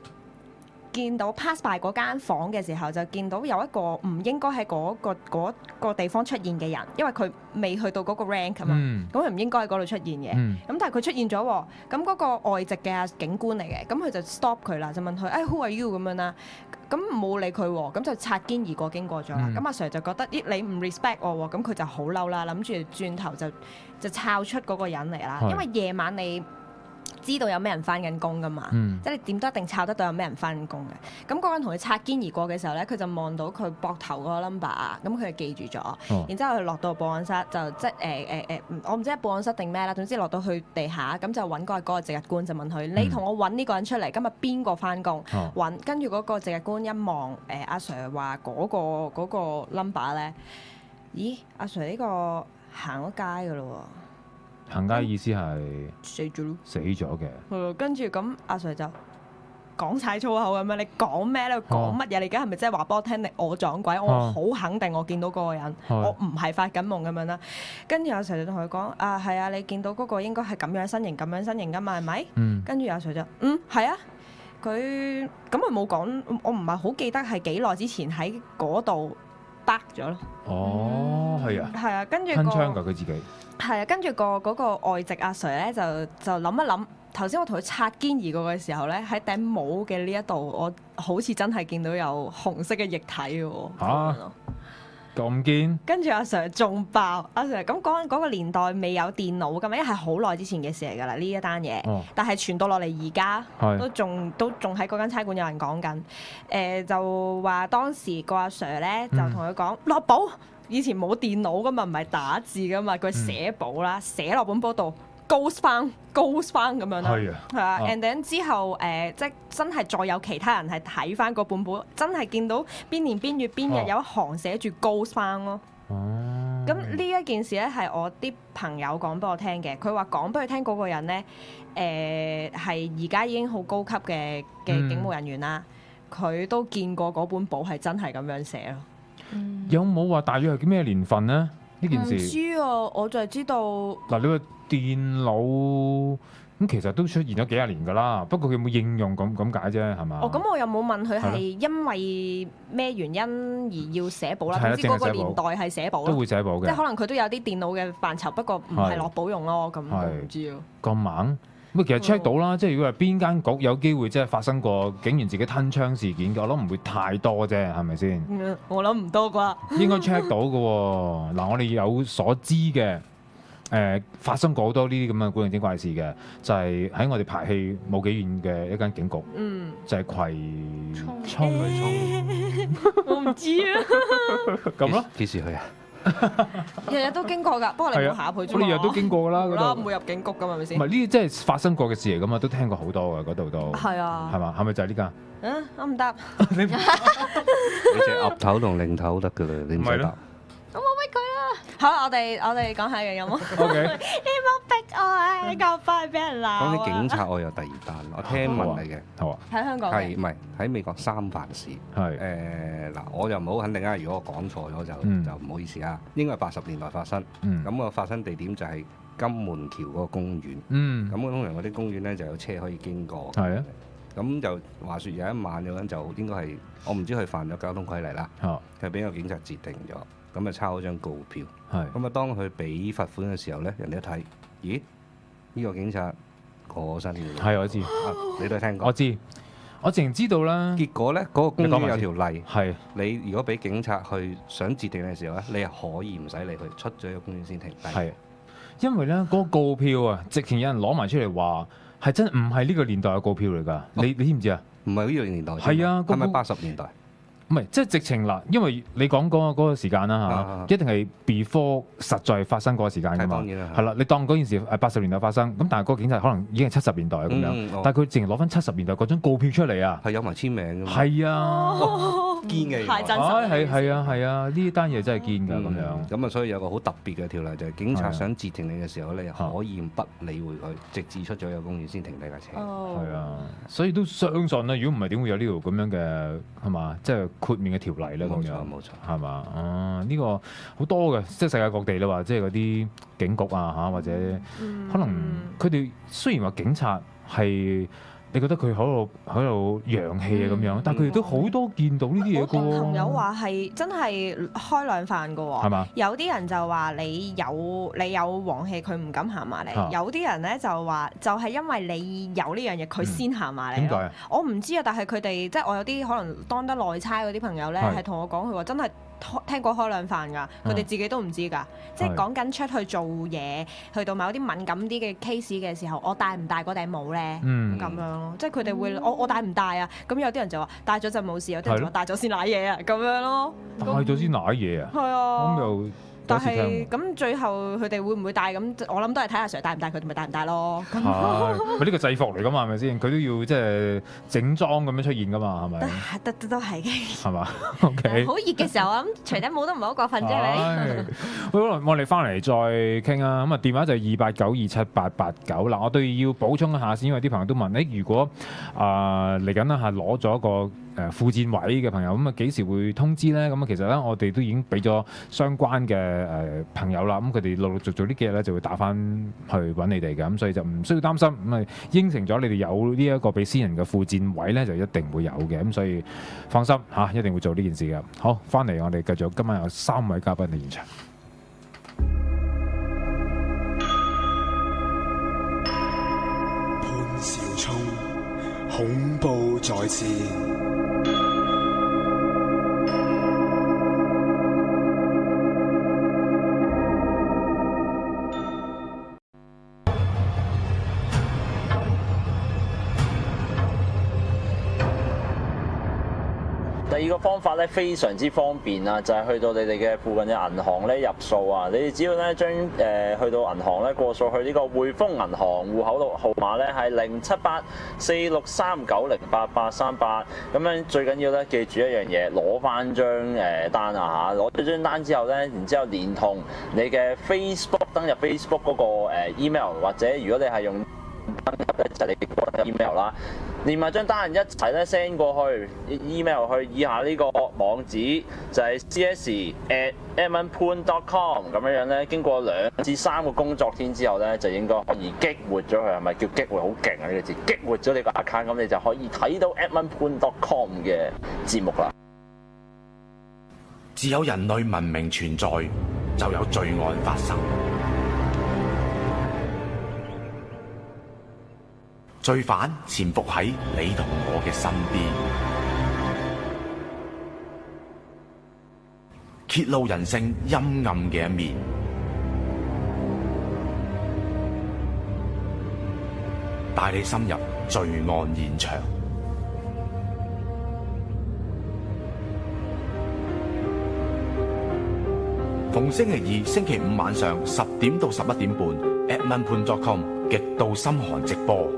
見到 pass by 嗰間房嘅時候，就見到有一個唔應該喺嗰個地方出現嘅人，因為佢未去到嗰個 rank 啊嘛，咁佢唔應該喺嗰度出現嘅。咁但係佢出現咗喎，咁嗰個外籍嘅警官嚟嘅，咁佢就 stop 佢啦，就問佢：Who are you？ 咁樣啦，咁冇理佢喎，咁就擦肩而過經過咗啦。咁阿 Sir 就覺得你唔 respect 我喎，咁佢就好嬲啦，諗住轉頭就抄出嗰個人嚟啦，因為夜晚你知道有咩人翻緊工噶嘛，即係你點都一定抄得到有咩人翻緊工嘅。咁嗰個人同佢擦肩而過嘅時候咧，佢就望到佢膊頭嗰個 number 啊，咁佢就記住咗。然之後佢落到報案室就即係我唔知係報案室定咩啦，總之落到去地下咁就揾嗰個值日官就問佢：你同我揾呢個人出嚟，今日邊個翻工？揾跟住嗰個值日官一望阿 Sir 話嗰個 number 咧，咦阿 Sir 呢個行咗街噶咯喎。行街意思係死咗嘅。跟住咁阿 Sir 就講晒粗口咁樣，你講咩咧？講乜嘢？你而家係咪即係話俾我聽？我撞鬼？我好肯定我見到嗰個人，我唔係發緊夢咁樣啦。跟住阿 Sir 就同佢講：係啊，你見到嗰個應該係咁樣身形㗎嘛，係咪？跟住阿 Sir 就係啊。佢冇講，我唔係好記得係幾耐之前喺嗰度北咗咯。係啊。係啊，跟住吞槍㗎佢自己。係啊，跟住嗰個外籍阿 Sir 咧就諗一諗，頭先我同佢擦肩而過嘅時候咧，喺頂帽嘅呢一度，我好似真係見到有紅色嘅液體嘅喎。咁堅？跟住阿 Sir 仲爆，阿 Sir 咁嗰個年代未有電腦㗎嘛，因為係好耐之前嘅事嚟㗎啦，呢一單嘢。但係傳到落嚟而家都仲喺嗰間差館有人講緊，就話當時個阿 Sir 咧就同佢講落簿。以前冇電腦噶嘛，唔係打字噶嘛，佢寫簿啦，寫落本簿度 goes 翻咁樣啦，係啊 and then 之後即係真係再有其他人係睇翻嗰本簿，真係見到邊年邊月邊日有一行寫住 goes 翻咯。咁呢一件事咧係我啲朋友講俾我聽嘅，佢話講俾佢聽嗰個人咧係而家已經好高級嘅警務人員啦，佢都見過嗰本簿係真係咁樣寫咯。有冇話大約係咩年份呢？呢件事唔知啊，我就係知道嗱，你話電腦咁其實都出現咗幾廿年㗎啦，不過佢有冇應用咁解啫，係嘛？咁我又冇問佢係因為咩原因而要寫簿啦。總之嗰個年代係寫簿咯，都會寫簿嘅，即係可能佢都有啲電腦嘅範疇，不過唔係落簿用咯。咁我唔知啊。咁猛？咁其實 check 到啦，即係如果係邊間局有機會即係發生過警員自己吞槍事件嘅，我諗唔會太多啫，係咪先？我諗唔多啩。應該 check 到嘅喎。嗱，我哋有所知嘅，發生過好多呢啲咁嘅古靈精怪事嘅，就係喺我哋排戲冇幾遠嘅一間警局，就係葵涌。我唔知啊。咁咯？幾時去啊？日日都經過㗎，不過你冇下去啫嘛。我哋日日都經過㗎啦，嗰度。唔會入警局㗎嘛，係咪先？唔係呢啲，即係發生過嘅事嚟㗎嘛，都聽過好多㗎，嗰度都。係啊。係嘛？係咪就係呢間？我唔答。你隻岌頭同擰頭得㗎啦，你唔使答。我冇逼佢啦。好，我哋講下嘅有冇 ？OK， 你冇逼我啊！你咁快俾人鬧啊！講起警察，我有第二單，我聽聞嚟嘅。好啊。喺香港係唔係喺美國三藩市？係嗱，我就唔好肯定啊。如果我講錯咗就唔好意思啊。應該係80年代發生。咁個發生地點就係金門橋嗰個公園。咁通常嗰啲公園咧就有車可以經過。係啊。咁就話説有一晚有人就應該係我唔知佢犯咗交通規例啦。佢俾個警察截停咗。咁啊抄咗張告票，咁啊當佢俾罰款嘅時候咧，人哋一睇，咦？呢個警察過身嘅。係我知，你都聽過。我知，我淨知道啦。結果咧，嗰個公園有條例，係你如果俾警察去想截停嘅時候咧，你係可以唔使理佢，出咗個公園先停低。係，因為咧嗰個告票啊，直情有人攞埋出嚟話係真唔係呢個年代嘅告票嚟㗎。你知唔知啊？唔係呢個年代。係啊，係咪80年代？唔係，即係直情嗱，因為你講嗰個時間啦嚇，一定係 before 實在發生嗰個時間㗎嘛。係啦，你當嗰件事係80年代發生，咁但係嗰個警察可能已經係70年代咁樣，但係佢淨係攞翻70年代嗰張告票出嚟啊，係有埋簽名㗎嘛。係啊，堅嘅。太真實。係啊，呢單嘢真係堅㗎咁樣。咁啊，所以有個好特別嘅條例就係警察想截停你嘅時候，你可以不理會佢，直至出咗個公園先停低架車。係啊，所以都相信啦。如果唔係點會有呢條咁樣嘅係嘛？即係豁免嘅條例咧，咁樣冇錯，係嘛？呢個好多嘅，即係世界各地啦，話即係嗰啲警局啊嚇，或者可能佢哋雖然話警察係你覺得佢喺度揚氣啊咁樣，但係佢哋都好多見到呢啲嘢嘅喎。我朋友話係真係開兩飯嘅喎，係嘛？有啲人就話你有黃氣，佢唔敢行埋嚟；有啲人咧就話就係因為你有呢樣嘢，佢先行埋嚟。點解啊？我唔知啊，但係佢哋即係我有啲可能當得內差嗰啲朋友咧，係同我講，佢話真係聽過開兩飯㗎，佢哋自己都唔知㗎。即係講緊出去做嘢，去到某啲敏感啲嘅 case 嘅時候，我戴唔戴嗰頂帽咧？咁樣咯，即係佢哋會我戴唔戴啊？咁有啲人就話戴咗就冇事，有啲人就話戴咗先瀨嘢啊，咁樣咯。戴咗先瀨嘢啊？係啊。咁又。但係咁最後佢哋會唔會戴咁？我諗都係睇阿 Sir 戴唔戴，佢哋咪戴唔戴咯。係，佢呢個制服嚟㗎嘛，係咪先？佢都要即係整裝咁樣出現㗎嘛，係咪？都係嘅。係嘛 ？OK。好熱嘅時候，我諗除頂帽都唔係好過分啫，你。好，我哋翻嚟再傾啊。咁啊，電話就係28927889嗱。我都要補充一下先，因為啲朋友都問你，如果嚟緊啦嚇攞咗個副戰位嘅朋友，咁啊幾時會通知咧？咁啊其實咧，我哋都已經俾咗相關嘅朋友啦，咁佢哋陸陸續續呢幾日咧就會打翻去揾你哋嘅，咁所以就唔需要擔心，咁啊應承咗你哋有呢一個俾私人嘅副戰位咧，就一定會有嘅，咁所以放心嚇，一定會做呢件事嘅。好，翻嚟我哋繼續，今晚有3位嘉賓喺現場。潘兆聰，恐怖在線。第二個方法咧非常之方便啊，就係去到你哋嘅附近嘅銀行咧入數啊！你哋只要咧將去到銀行咧過數去呢個匯豐銀行戶口號碼咧係07846390838，咁樣最緊要咧記住一樣嘢，攞翻張單啊嚇！攞咗張單之後咧，然之後連同你嘅 Facebook 登入 Facebook 嗰個email， 或者如果你係用登入咧就係你個 email 啦。連埋張單人一齊咧 send 過去 email 去以下呢個網址，就係 cs@edmundpoon.com 咁樣咧，經過2至3個工作天之後咧，就應該可以激活咗佢，係咪叫激活？好勁啊呢個字！激活咗你個 account， 咁你就可以睇到 edmundpoon.com 嘅節目啦。只有人類文明存在，就有罪案發生。罪犯潛伏喺你同我嘅身邊，揭露人性陰暗嘅一面，帶你深入罪案現場。逢星期2、星期5晚上10點到11點半 ，edmundpoon.com 極度心寒直播。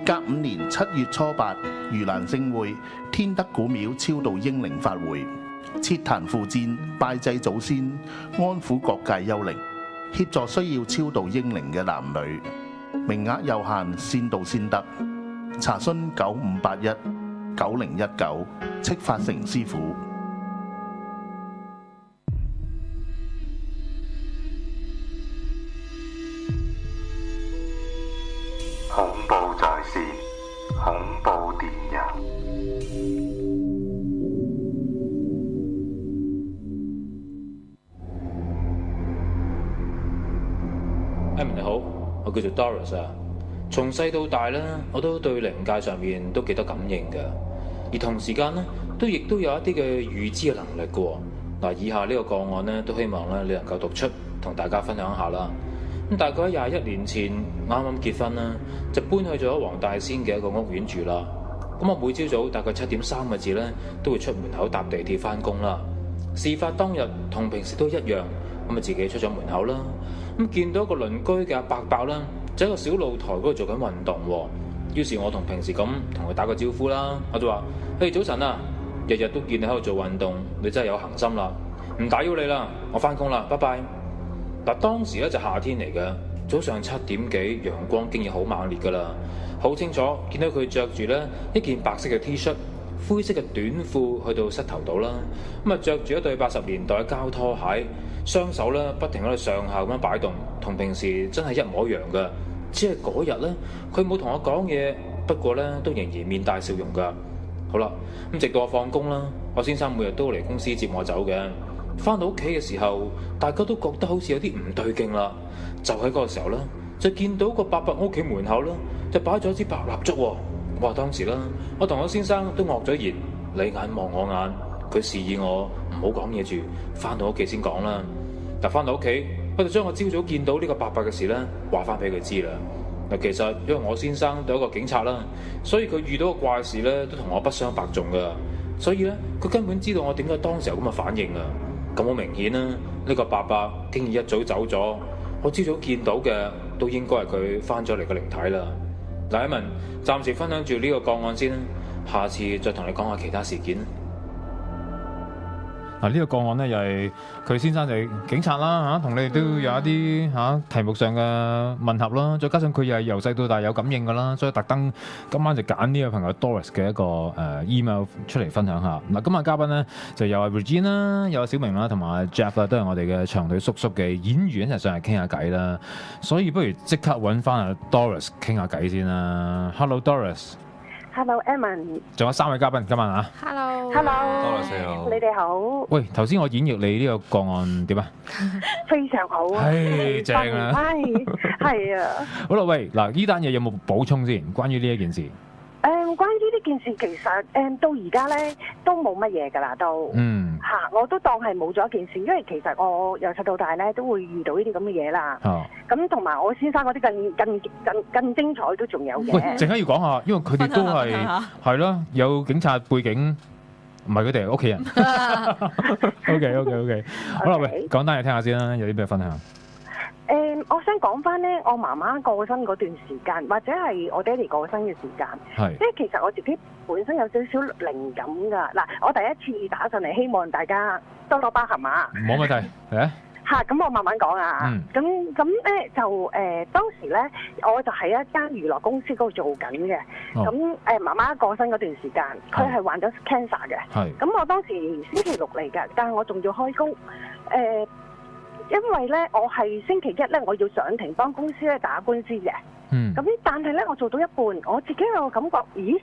甲午年7月初8，盂蘭勝會，天德古廟超度英靈法會，設壇附薦，拜祭祖先，安撫各界幽靈，協助需要超度英靈嘅男女，名額有限，先到先得。查詢95819019，戚發成師傅。恐怖在線，恐怖電郵。Emily 你好，我叫做 Doris 啊。從細到大咧，我都對靈界上面都幾多感應嘅，而同時間咧，亦都有一啲嘅預知嘅能力嘅。嗱，以下呢個個案咧，都希望咧你能夠讀出，同大家分享一下啦。咁大概喺21年前啱啱結婚啦，就搬去咗黃大仙嘅一個屋苑住啦。咁我每朝早大概7點3個字咧，都會出門口搭地鐵翻工啦。事發當日同平時都一樣，咁啊自己出咗門口啦。咁見到一個鄰居嘅伯伯啦，就喺個小露台嗰度做緊運動喎。於是我同平時咁同佢打個招呼啦，我就話：嘿，早晨啊，日日都見你喺度做運動，你真係有恒心啦。唔打擾你啦，我翻工啦，拜拜。嗱，當時咧就夏天嚟嘅，早上7點幾，陽光經已好猛烈㗎啦，好清楚見到佢着住咧一件白色嘅 T 恤、灰色嘅短褲去到膝頭度啦，咁啊着住一對80年代嘅膠拖鞋，雙手咧不停喺度上下咁樣擺動，同平時真係一模一樣嘅，只係嗰日咧佢冇同我講嘢，不過咧都仍然面帶笑容㗎。好啦，咁直到我放工啦，我先生每日都嚟公司接我走嘅。翻到屋企嘅時候，大家都覺得好似有啲唔對勁啦。就喺嗰個時候咧，就見到個伯伯屋企門口咧，就擺咗支白蠟燭喎。哇！當時啦，我同我先生都愕咗然，你眼望我眼，佢示意我唔好講嘢住，翻到屋企先講啦。但翻到屋企，我就將我朝早見到呢個伯伯嘅事咧，話翻俾佢知啦。嗱，其實因為我先生都係一個警察啦，所以佢遇到個怪事咧，都同我不相伯仲噶。所以咧，佢根本知道我點解當時有咁嘅反應啊。咁好明顯啦，呢個伯伯竟然一早走咗，我朝早見到嘅都應該係佢翻咗嚟嘅靈體啦。嗱，一文暫時分享住呢個個案先啦，下次再同你講下其他事件。嗱，呢個個案咧又係佢先生就係警察啦嚇，同你哋都有一啲嚇題目上嘅吻合啦，再加上佢又係由細到大有感應㗎啦，所以特登今晚就揀呢個朋友 Doris 嘅一個email 出嚟分享下。嗱，今日嘉賓咧就有阿 Regine 啦，有阿小明啦，同埋阿 Jeff 啦，都係我哋嘅長腿叔叔嘅演員一齊上嚟傾下偈啦。所以不如即刻揾翻阿 Doris 傾下偈先啦。Hello Doris。Hello Evan。仲有3位嘉賓今晚啊。Hello。Doris你好。你哋好。喂，頭先我演繹你呢個個案點啊？非常好啊。係正啊。係啊。好啦，喂，嗱，呢單嘢有冇補充先？關於呢一件事。關於呢件事，其實到而家咧都冇乜嘢㗎啦，都我都當係冇咗一件事，因為其實我由細到大咧都會遇到呢啲咁嘅嘢啦。咁同埋我先生嗰啲更精彩都仲有嘅。喂，陣間要講下，因為佢哋都係咯，有警察背景，唔係佢哋係屋企人。OK， 好啦，喂，講單嘢聽下先啦，有啲咩分享？我想講翻咧，我媽媽過身嗰段時間，或者係我爹哋過身嘅時間，即係其實我自己本身有少少靈感㗎。嗱，我第一次打上嚟，希望大家多多包涵啊！冇問題，咁我慢慢講啊。咁咧就當時咧，我就喺一間娛樂公司嗰度做緊嘅。咁媽媽過身嗰段時間，佢係患咗 cancer 嘅。咁我當時星期六嚟㗎，但係我仲要開工。因為咧，我係星期一咧，我要上庭幫公司咧打官司嘅。咁但係咧，我做到一半，我自己有個感覺，咦，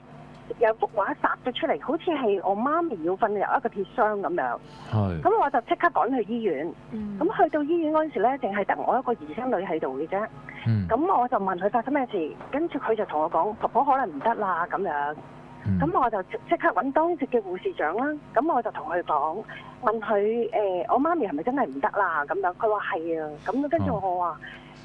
有幅畫灑咗出嚟，好似係我媽咪要瞓入一個鐵箱咁樣。咁我就即刻趕去醫院。咁去到醫院嗰陣時咧，淨係得我一個兒孫女喺度嘅啫。咁我就問佢發生咩事，跟住佢就同我講，婆婆可能唔得啦咁樣。咁我就即刻揾當值嘅護士長啦。咁我就同佢講，問佢我媽咪係咪真係唔得啦？咁樣佢話係啊。咁跟住我話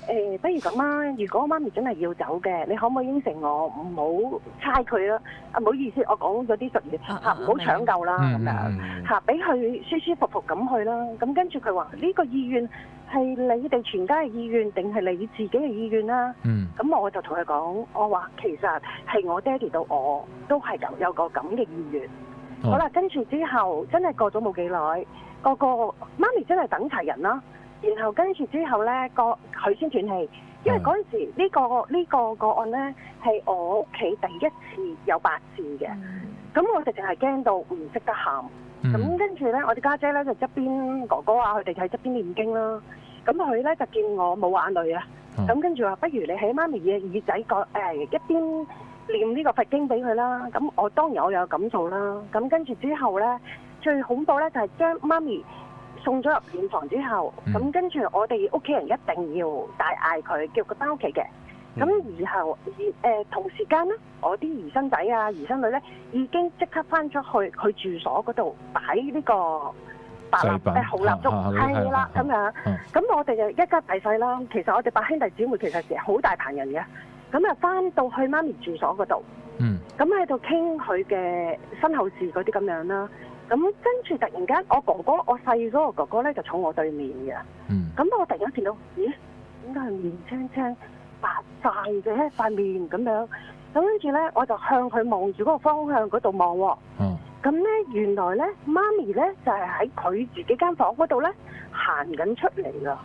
不如咁啦，如果我媽咪真係要走嘅，你可唔可以應承我唔好差佢啦？唔好意思，我講嗰啲術語唔好搶救啦咁樣俾佢舒舒服服咁去啦。咁跟住佢話呢個醫院係你哋全家嘅意願定係你自己嘅意願啦？咁我就同佢講，我話其實係我爹哋到我都係有個咁嘅意願。好啦，跟住之後真係過咗冇幾耐，個媽咪真係等齊人啦。然後跟住之後呢，佢先斷氣，因為嗰陣時呢個個案呢，係我屋企第一次有八字嘅。咁我直情係驚到唔識得喊。咁跟住呢，我啲家姐呢，就側邊哥哥啊，佢哋喺側邊念經啦。咁佢呢，就見我冇眼淚啊。咁跟住話，不如你喺媽咪嘅耳仔一邊念呢個佛經俾佢啦。咁我當然我有咁做啦。咁跟住之後呢，最恐怖呢，就係將媽咪送咗入殮房之後，咁跟住我哋屋企人一定要大嗌佢，叫佢翻屋企嘅。咁然後同時間呢，我啲姨甥仔啊、姨甥女呢，已經即刻翻咗去佢住所嗰度擺呢個白蠟號蠟燭，係啦咁樣。咁我哋就一家大細啦。其實我哋8兄弟姊妹其實係好大棚人嘅。咁啊翻到去媽咪住所嗰度，咁喺度傾佢嘅身後事嗰啲咁樣啦。咁跟住突然間，我細嗰個哥哥咧就坐我對面嘅。咁我突然間見到，咦？點解係面青青、白晒嘅塊面咁樣？咁跟住咧，我就向佢望住嗰個方向嗰度望喎。咁咧，原來咧，媽咪咧就係喺佢自己間房嗰度咧行緊出嚟㗎。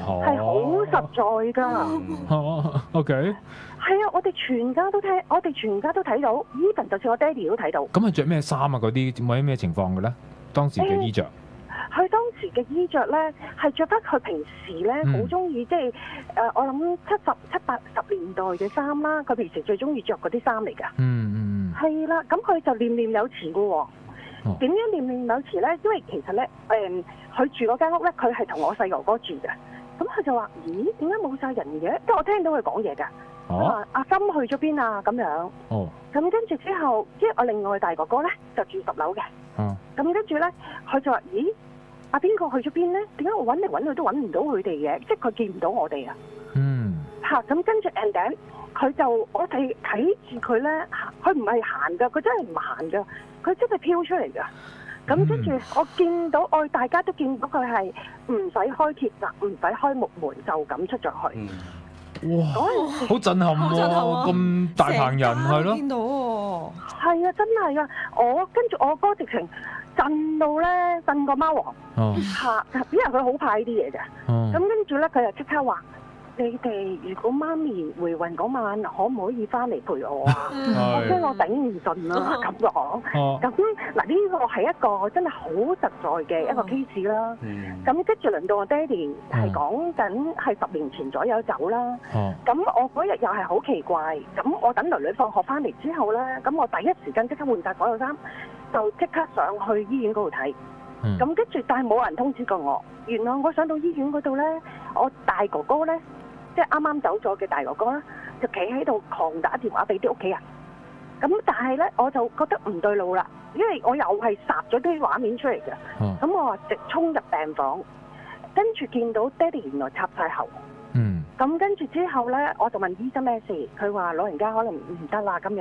係好實在㗎。OK。係啊，我哋全家都睇到 ，even 就算我爹哋都睇到。咁係着咩衫啊？嗰啲或者咩情況嘅咧？當時嘅衣着。佢當時嘅衣着咧，係着翻佢平時咧好中意，即係我諗七八十年代嘅衫啦。佢平時最中意着嗰啲衫嚟㗎。係啦，咁佢就念念有詞嘅喎。點樣念念有詞咧？因為其實咧，佢住嗰間屋咧，佢係同我細哥哥住嘅。咁佢就話：咦，點解冇晒人嘅？即係我聽到佢講嘢㗎。佢話：阿心去咗邊啊？咁樣。咁跟住之後，即係我另外大哥哥咧就住10樓嘅。咁跟住咧，佢就話：咦，阿邊個去咗邊咧？點解我揾嚟揾去都揾唔到佢哋嘅？即係佢見唔到我哋啊。咁跟住 and then 佢就我哋睇住佢咧，佢唔係行㗎，佢真係唔行㗎，佢真係飄出嚟㗎。咁跟住我見到，我大家都見到佢係唔使開鐵閘，唔使開木門，就咁出咗去。哇！好震撼喎，咁大棚人係咯。見到喎。係啊，真係啊！跟住我哥直情震到咧，震個貓王。因為佢好怕呢啲嘢嘅。咁跟住咧，佢就即刻話：你哋如果媽咪回魂嗰晚，可唔可以翻嚟陪我啊？我驚我頂唔順啦，咁講。咁嗱，呢個係一個真係好實在嘅一個 case 啦。咁跟住輪到我爹哋係講緊係10年前左右走啦。咁我嗰日又係好奇怪，咁我等女女放學翻嚟之後咧，咁我第一時間即刻換晒所有衫，就即刻上去醫院嗰度睇。咁跟住，但係冇人通知過我。原來我上到醫院嗰度咧，我大哥哥咧。即係啱啱走咗嘅大哥哥啦，就企喺度狂打電話俾啲屋企人。咁但係咧，我就覺得唔對路啦，因為我又係霎咗啲畫面出嚟嘅。咁我話直衝入病房，跟住見到爹哋原來插晒喉。咁跟住之後咧，我就問醫生咩事，佢話老人家可能唔得啦今日。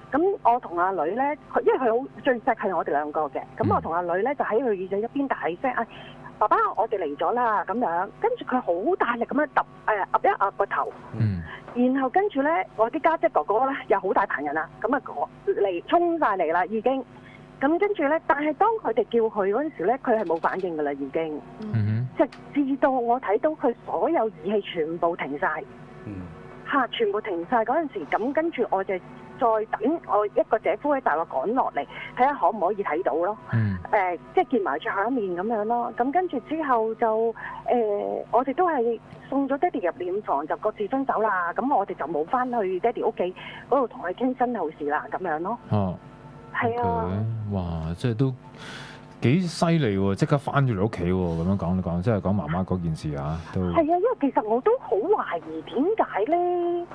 咁我同阿女咧，因為佢好最錫係我哋兩個嘅。咁我同阿女咧就喺佢耳仔一邊大聲爸爸，我哋嚟咗啦，咁樣，跟住佢好大力咁樣揼一揼個頭，然後跟住咧，我啲家姐哥哥咧又好大棚人啦，咁啊嚟衝晒嚟啦已經，咁跟住咧，但係當佢哋叫佢嗰陣時咧，佢係冇反應噶啦已經，直至到我睇到佢所有儀器全部停晒，全部停晒嗰陣時，咁跟住我就再等我一個姐夫喺大陸趕落嚟，睇下可唔可以睇到咯。即係見埋最後一面咁樣咯。咁跟住之後就我哋都係送咗爹哋入殮房，就各自分走啦。咁我哋就冇翻去爹哋屋企嗰度同佢傾身後事啦，咁樣咯。係啊。哇！即係都幾犀利喎！即刻翻咗嚟屋企喎，咁樣講你講，即係講媽媽嗰件事啊，都係啊，因為其實我都好懷疑點解咧，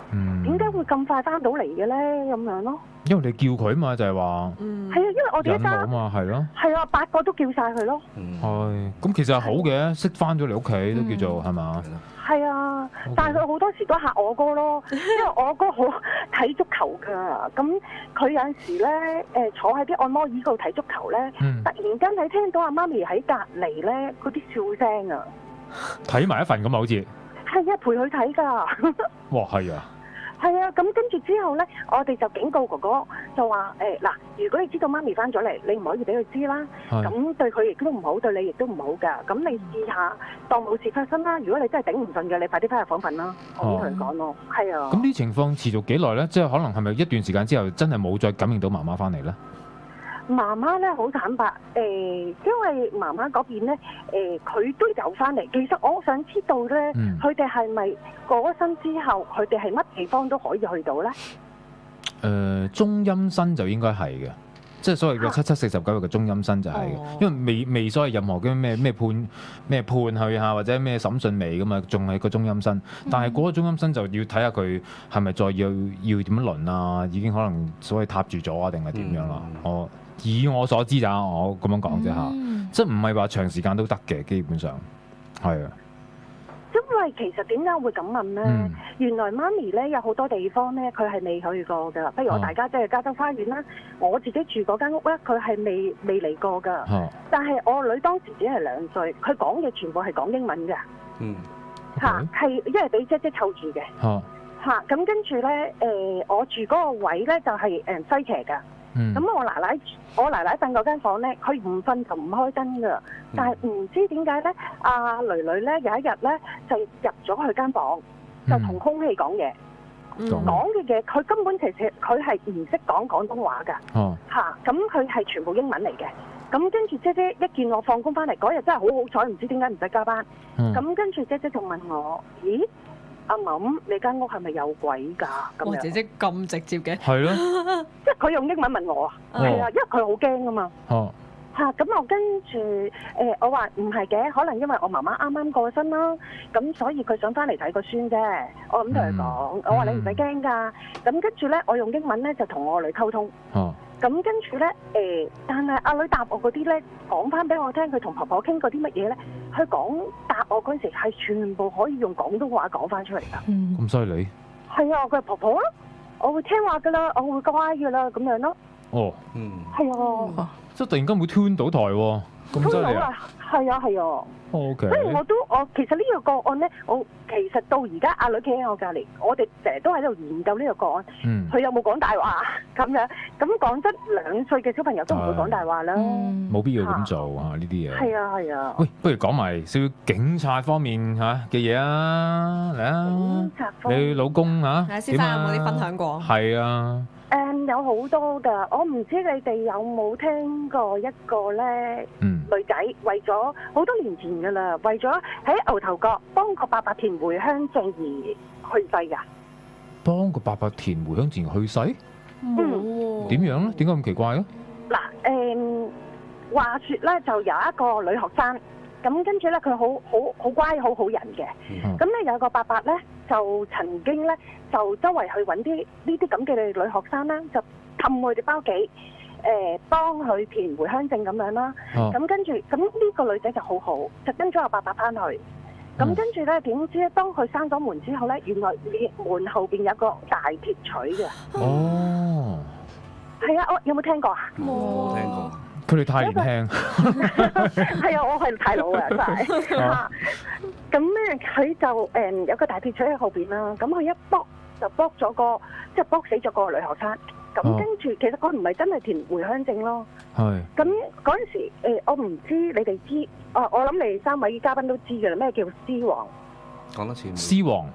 點解會咁快翻到嚟嘅咧？咁樣咯。因為你叫佢嘛，就係話係啊，因為我哋一家嘛，係咯，係啊，8個都叫晒佢咯。係，咁其實係好嘅，識翻咗嚟屋企都叫做係嘛。係啊，但係佢好多時都嚇我哥咯，因為我哥好睇足球㗎，咁佢有陣時咧坐喺啲按摩椅嗰度睇足球咧，突然間你聽到阿媽咪喺隔離咧嗰啲笑聲啊，睇埋一份咁啊，好似係啊，陪佢睇㗎。哇，係啊！係啊，咁跟住之後咧，我哋就警告哥哥，就話嗱，如果你知道媽咪翻咗嚟，你唔可以俾佢知啦。咁對佢亦都唔好，對你亦都唔好㗎。咁你試下當冇事發生啦。如果你真係頂唔順嘅，你快啲翻入房瞓啦。我同佢講咯，係啊。咁呢情況持續幾耐咧？即係可能係咪一段時間之後真係冇再感應到媽媽翻嚟咧？媽媽咧好坦白，因為媽媽嗰邊咧，佢都有翻嚟。其實我想知道咧，佢哋係咪過咗身之後，佢哋係乜地方都可以去到咧？中陰身就應該係嘅，即係所謂嘅7749日嘅中陰身就係嘅，因為未所謂任何嘅咩判去啊，或者咩審訊未噶嘛，仲係個中陰身。但係嗰個中陰身就要睇下佢係咪再要點樣輪啊？已經可能所謂塌住咗啊，定係點樣啦？以我所知咋，我咁樣講啫嚇，即係唔係話長時間都得嘅，基本上係啊。因為其實點解會咁問咧？原來媽咪咧有好多地方咧，佢係未去過㗎。不如我大家即係加州花園啦，我自己住嗰間屋咧，佢係未嚟過㗎。但係我女當時只係2歲，佢講嘅全部係講英文㗎。係因為俾姐姐湊住嘅。咁跟住咧，我住嗰個位咧就係西斜㗎。咁我奶奶瞓嗰間房咧，佢唔瞓就唔開燈噶。但係唔知點解咧，阿囡囡咧有一日咧就入咗去間房，就同空氣講嘢，講嘅嘢佢根本其實佢係唔識講廣東話㗎。咁佢係全部英文嚟嘅。咁跟住姐姐一見我放工翻嚟嗰日真係好好彩，唔知點解唔使加班。咁跟住姐姐就問我：咦？阿嫲，你間屋係咪有鬼㗎？咁樣，姐姐咁直接嘅，係咯，即係佢用英文問我啊，係啊，因為佢好驚啊嘛。咁我跟住我話唔係嘅，可能因為我媽媽啱啱過身啦，咁所以佢想翻嚟睇個孫啫。我咁同佢講，我話你唔使驚㗎。咁跟住咧，我用英文咧就同我女溝通。咁跟住咧，但係阿女答我嗰啲咧，講翻俾我聽，佢同婆婆傾過啲乜嘢咧？佢講答我嗰陣時係全部可以用廣東話講翻出嚟㗎。咁犀利？係啊，佢係婆婆啦，我會聽話㗎啦，我會乖㗎啦，咁樣咯。係啊。即係突然間會 tune 到台喎，咁犀利啊！係啊係啊。OK。所以我其實呢個個案咧，我其實到而家阿女企喺我隔離，我哋成日都喺度研究呢個個案。佢有冇講大話咁樣？咁講真，2歲嘅小朋友都唔會講大話啦。冇必要咁做啊！呢啲嘢。係啊係啊。喂，不如講埋少少警察方面嘅嘢啊，嚟啊！你老公先生有冇啲分享過？係啊。有好多㗎，我唔知你哋有冇聽過一個咧，女仔為咗好多年前㗎啦，為咗喺牛頭角幫個伯伯填回鄉證而去世㗎。幫個伯伯填回鄉證去世？點樣咧？點解咁奇怪咧？嗱，話説咧就有一個女學生，咁跟住咧佢好乖好人嘅，咁咧有個伯伯咧就曾經咧就周圍去揾啲呢啲咁嘅女學生啦，就氹佢哋包幾幫佢填回鄉證咁樣啦。咁跟住咁呢個女仔就好好，就跟咗阿伯伯翻去。咁跟住咧點知咧，當佢閂咗門之後咧，原來門後邊有個大鐵錘嘅。哦，係啊，我有冇聽過啊？冇聽過。佢哋太年輕。係啊，我係太老啊，真係。咁咧，佢就有個大鐵錘喺後邊啦。咁佢一剝就剝咗個，即係剝死咗個女學生。咁跟住，其實佢唔係真係填回鄉證咯。係。咁嗰陣時，我唔知你哋知，我諗你哋3位嘉賓都知㗎啦。咩叫屍王？講多次。屍王。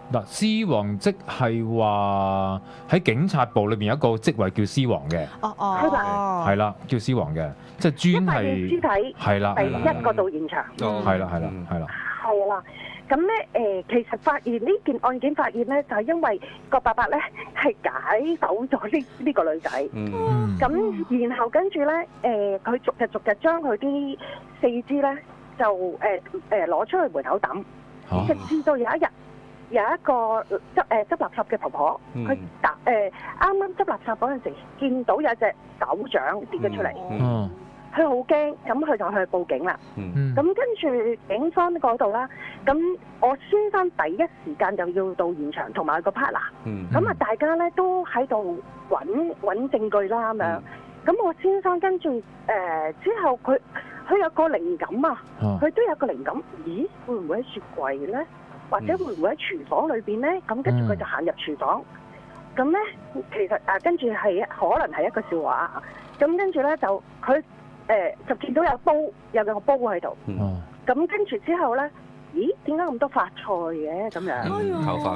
嗱，屍王即係話喺警察部裏邊有一個職位叫屍王嘅。係啦，叫屍王嘅，即係專係屍體。係啦，第一個到現場。係啦。係啦，咁咧其實發現呢件案件發現咧，就係因為個伯伯咧係解手咗呢個女仔。咁然後跟住咧，佢逐日將佢啲四肢咧就攞出去門口抌，直至到有一日。有一個執垃圾嘅婆婆，佢啱啱執垃圾嗰陣時，見到有隻手掌跌咗出嚟，佢好驚，咁佢就去報警啦。咁跟住警方嗰度啦，咁我先生第一時間就要到現場，同埋個 partner。咁啊，大家咧都喺度揾證據啦咁樣。咁我先生跟住之後佢佢有個靈感啊，佢都有個靈感，咦，會唔會喺雪櫃咧？或者會唔會喺廚房裏邊咧？咁跟住佢就行入廚房，咁咧其實跟住係可能係一個笑話，咁跟住咧就佢就見到有個煲喺度，咁跟住之後咧，咦，點解咁多髮菜嘅咁樣？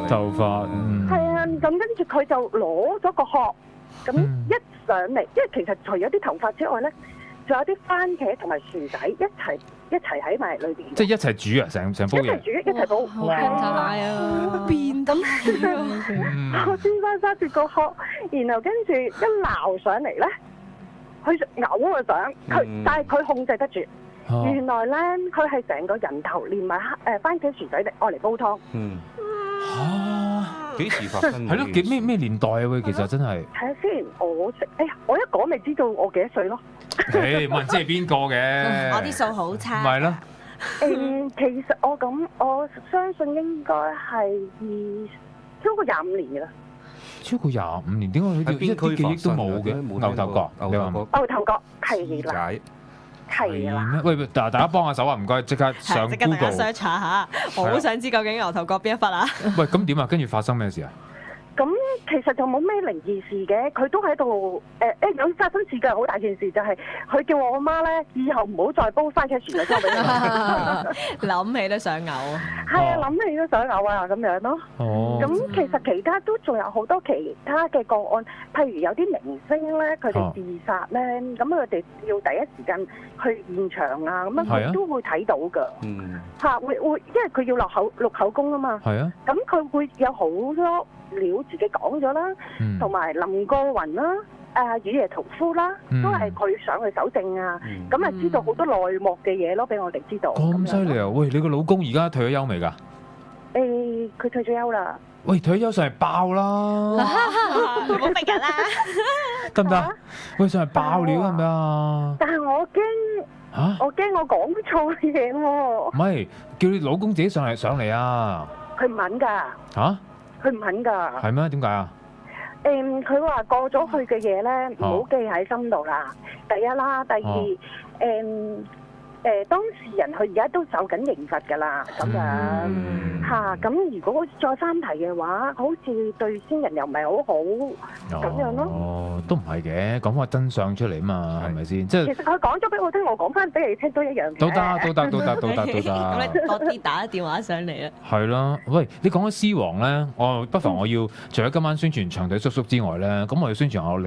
頭髮，係啊，咁跟住佢就攞咗個殼，咁一上嚟，因為其實除咗啲頭髮之外咧，仲有啲番茄同埋薯仔一齊喺埋裏邊，即係一齊煮啊！成煲嘢，一齊煮一齊煲，好變態啊！變咁，我先生揸住個殼，然後跟住一撈上嚟咧，佢嘔啊想，但係佢控制得住。原來咧，佢係成個人頭連埋番茄薯仔嚟愛嚟煲湯。幾時發生？係咯，咩年代啊？喂，其實真係。睇下先，我一講咪知道我幾多歲咯。冇人知係邊個嘅。我啲數好差。唔係咯。其實我相信應該係超過25年嘅啦。超過25年，點解佢哋一啲記憶都冇嘅？牛頭角，你話牛頭角係啦。係啦。喂，大家幫下手啊！唔該，即刻上 Google。即刻大家 search 下，我好想知究竟牛頭角邊一忽啊！喂，咁點啊？跟住發生咩事啊？咁其實就冇咩靈異事嘅，佢都喺度有發生事嘅好大件事，就係佢叫我阿媽咧，以後唔好再煲番茄薯仔湯俾我。諗起都想嘔。係啊，諗起都想嘔啊，咁樣咯。咁其實其他都仲有好多其他嘅個案，譬如有啲明星咧，佢哋自殺咧，咁佢哋要第一時間去現場啊，咁樣佢都會睇到㗎。嚇會，因為佢要錄口供啊嘛。係啊。咁佢會有好多料自己講咗啦，同埋林過雲啦、雨夜屠夫啦，都係佢上去搜證啊，咁啊知道好多內幕嘅嘢咯，俾我哋知道。咁犀利啊！喂，你個老公而家退咗休未㗎？佢退咗休啦。喂，退咗休上嚟爆啦！唔好逼人啦，得唔得？喂，上嚟爆料得唔得啊？但係我驚我講錯嘢喎。唔係，叫你老公自己上嚟啊！佢唔肯㗎。嚇？佢唔肯㗎。係咩？點解啊？佢話過咗去嘅嘢咧，唔好記喺心度啦。第一啦，第二，當事人佢而家都受緊刑罰㗎啦，咁樣嚇。咁如果再三提嘅話，好似對先人又唔係好好咁樣咯。哦，都唔係嘅，講翻真相出嚟啊嘛，係咪先？即係其實佢講咗俾我聽，我講翻俾你聽都一樣嘅。都得。咁你多啲打電話上嚟啊！係啦，喂，你講緊獅王咧，我不妨我要除咗今晚宣傳長腿叔叔之外咧，咁我要宣傳我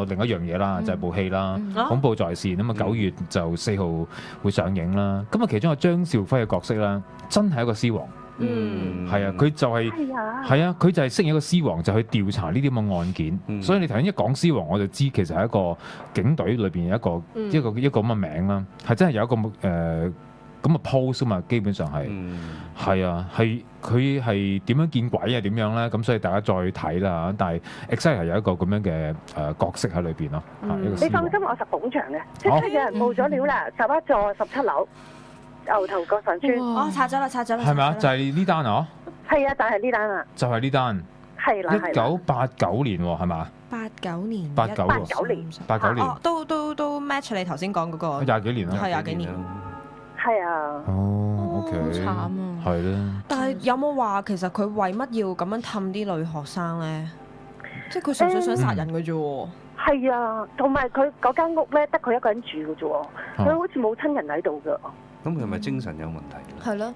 另一樣嘢啦，就係部戲啦，恐怖在線咁啊，9月就4號會上映啦。咁啊，其中有張兆輝嘅角色啦，真係一個獅王。係啊，佢就係佢就係飾演一個獅王，就去調查呢啲咁嘅案件。所以你頭先一講獅王，我就知其實係一個警隊裏邊一個咁嘅名啦，係真係有一個咁嘅 post 啊嘛，基本上係啊，係佢係點樣見鬼啊？點樣咧？咁所以大家再睇啦。但係 exactly 係有一個咁樣嘅角色喺裏邊咯。你放心，我實捧場嘅，即刻有人報咗料啦，11座17樓牛頭角上村。哦，拆咗啦。係咪啊？就係呢單啊？係啊，就係呢單啊。就係呢單。係啦。1989年喎，係嘛？89年。89年。都 match 你頭先講嗰個。20幾年啦。係20幾年。係啊。哦，OK。好慘啊。係啦。但係有冇話其實佢為乜要咁樣氹啲女學生咧？即係佢純粹想殺人嘅啫喎。係啊，同埋佢嗰間屋咧，得佢一個人住嘅啫喎，佢好似冇親人喺度㗎。咁佢係咪精神有問題？係咯，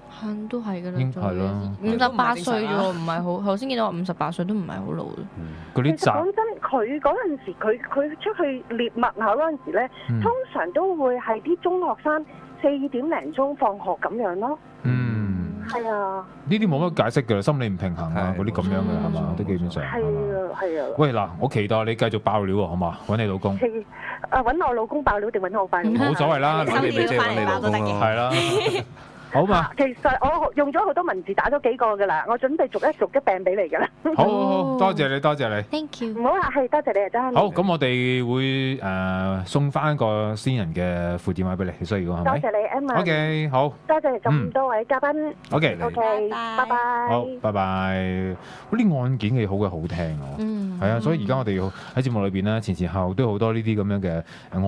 都係㗎啦。係咯。 58歲啫喎，唔係好。頭先見到話58歲都唔係好老。嗰啲其實講真，佢嗰陣時佢出去獵物口嗰陣時咧，通常都會係啲中學生4點零鐘放學咁樣咯。係啊。呢啲冇乜解釋㗎啦，心理唔平衡啊，嗰啲咁樣嘅係嘛，都基本上。係啊。喂嗱，我期待你繼續爆料喎，好嘛？揾你老公。揾我老公爆料定揾我爆料？冇所謂啦，揾你咪即係揾你老公咯。係啦。好嘛？其實我用咗好多文字打咗幾個㗎啦，我準備逐一病俾你㗎啦。好，多謝你，多謝你。 Thank you。唔好客氣，多謝你啊，真。好，咁我哋會送翻個先人嘅副電話俾你，你需要係咪？多謝你 Emma。OK， 好。多謝咁多位嘉賓。OK， 拜拜。好，拜拜。嗰啲案件嘅好嘅好聽係啊，所以而家我哋要喺節目裏邊咧，前後都好多呢啲咁樣嘅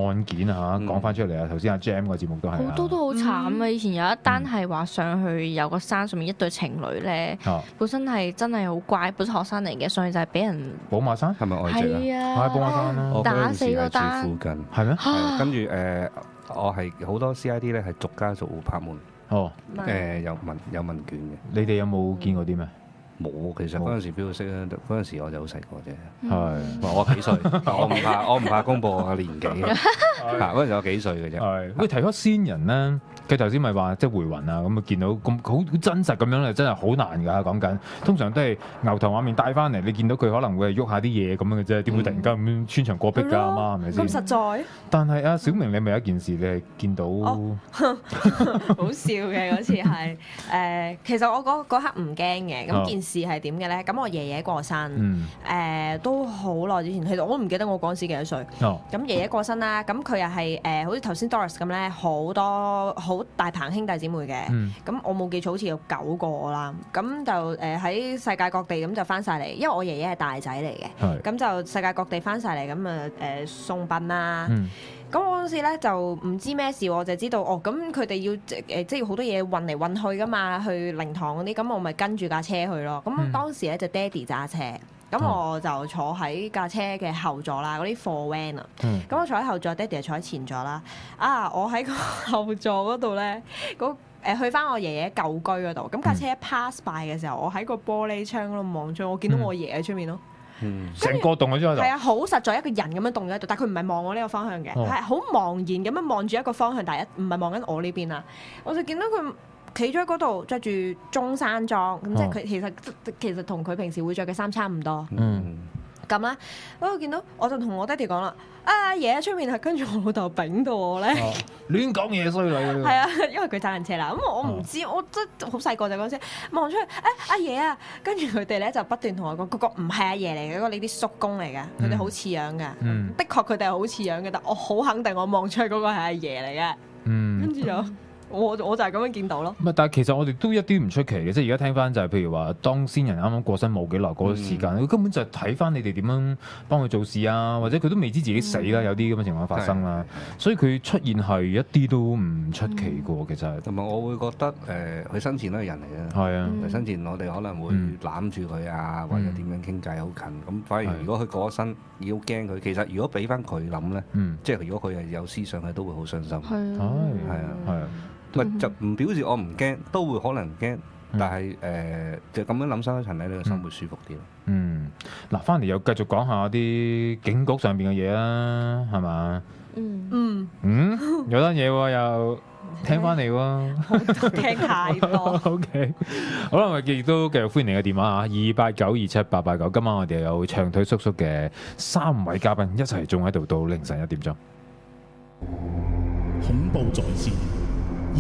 案件啊嚇，講翻出嚟啊。頭先阿 Jam 個節目都係好多都好慘啊！以前有一單係話上去有個山上面一對情侶咧，本身係真係好乖，本身學生嚟嘅，上去就係俾人寶馬山係咪外籍啊？係寶馬山啦，打死嗰單附近係咩？跟住我係好多 CID 咧係逐家逐戶拍門。有問卷嘅。你哋有冇見過啲咩？冇，其實嗰陣時邊度識咧？嗰陣時我就好細個啫。係，我幾歲？我唔怕公佈我嘅年紀。嗰陣時我幾歲嘅啫。係。喂，提開先人咧，佢頭先咪話即係回魂啊，咁啊見到咁好真實咁樣咧，真係好難㗎。講緊通常都係牛頭馬面帶翻嚟，你見到佢可能會係喐下啲嘢咁樣嘅啫，點會突然間咁穿牆過壁㗎？阿媽係咪先？咁實在。但係阿小明，你咪有一件事，你係見到好笑嘅嗰次係其實我嗰刻唔驚嘅，咁件事係點嘅咧？咁我爺爺過身，都好耐之前，其實我都唔記得我嗰陣時幾多歲。咁爺爺過身啦，咁佢又係好似頭先 Doris 咁咧，好多好大棚兄弟姊妹嘅。咁我冇記錯，好似有9個啦。咁就喺世界各地咁就翻晒嚟，因為我爺爺係大仔嚟嘅，咁就世界各地翻晒嚟，咁啊送殯啦。咁我嗰陣時咧就唔知咩事，我就知道咁佢哋要即係好多嘢運嚟運去噶嘛，去靈堂嗰啲，咁我咪跟住架車去咯。咁當時咧就爹哋揸車，咁我就坐喺架車嘅後座啦，嗰啲貨 van 啊。咁我坐喺後座，爹哋就坐喺前座啦。我喺個後座嗰度咧，去翻我爺爺舊居嗰度。咁架車一 pass by 嘅時候，我喺個玻璃窗嗰度望出，我見到我爺喺出面咯。成個棟喺咗度，係啊，好實在一個人咁樣棟咗喺度，但係佢唔係望我呢個方向嘅，係好茫然咁樣望住一個方向，但係唔係望緊我呢邊啊！我就見到佢企咗喺嗰度，着住中山裝，咁即係佢其實同佢平時會着嘅衫差唔多。咁啦，我見到我就同我爹哋講啦，阿爺喺出面啊，跟住我老豆丙到我咧，亂講嘢衰女。係啊，因為佢揸緊車啦，咁我唔知，我真係好細個就嗰陣時望出去，阿爺啊，跟住佢哋咧就不斷同我講，嗰個唔係阿爺嚟嘅，嗰個你啲叔公嚟嘅，佢哋好似樣嘅，的確佢哋係好似樣嘅，但我好肯定我望出去嗰個係阿爺嚟嘅，跟住就。我就係咁樣見到咯。但係其實我哋都一啲唔出奇嘅，即係而家聽翻就係譬如話，當先人啱啱過身冇幾耐嗰個時間，佢根本就係睇翻你哋點樣幫佢做事啊，或者佢都未知自己死啦，有啲咁嘅情況發生啦，所以佢出現係一啲都唔出奇嘅，其實。同埋我會覺得佢生前都係人嚟嘅。係啊，佢生前我哋可能會攬住佢啊，或者點樣傾偈好近。咁反而如果佢過咗身，要驚佢。其實如果俾翻佢諗咧，即係如果佢係有思想嘅，都會好傷心。係啊。就唔表示我唔驚，都會可能驚，但係就咁樣諗深一層咧，你個心會舒服啲咯。嗱，翻嚟又繼續講下啲警局上邊嘅嘢啦，係嘛？有單嘢喎，又聽翻嚟喎，聽太多。OK， 好啦，我哋亦都繼續歡迎你嘅電話啊，28927889。今晚我哋有長腿叔叔嘅3位嘉賓一齊仲喺度到凌晨1點鐘。恐怖在線。28927889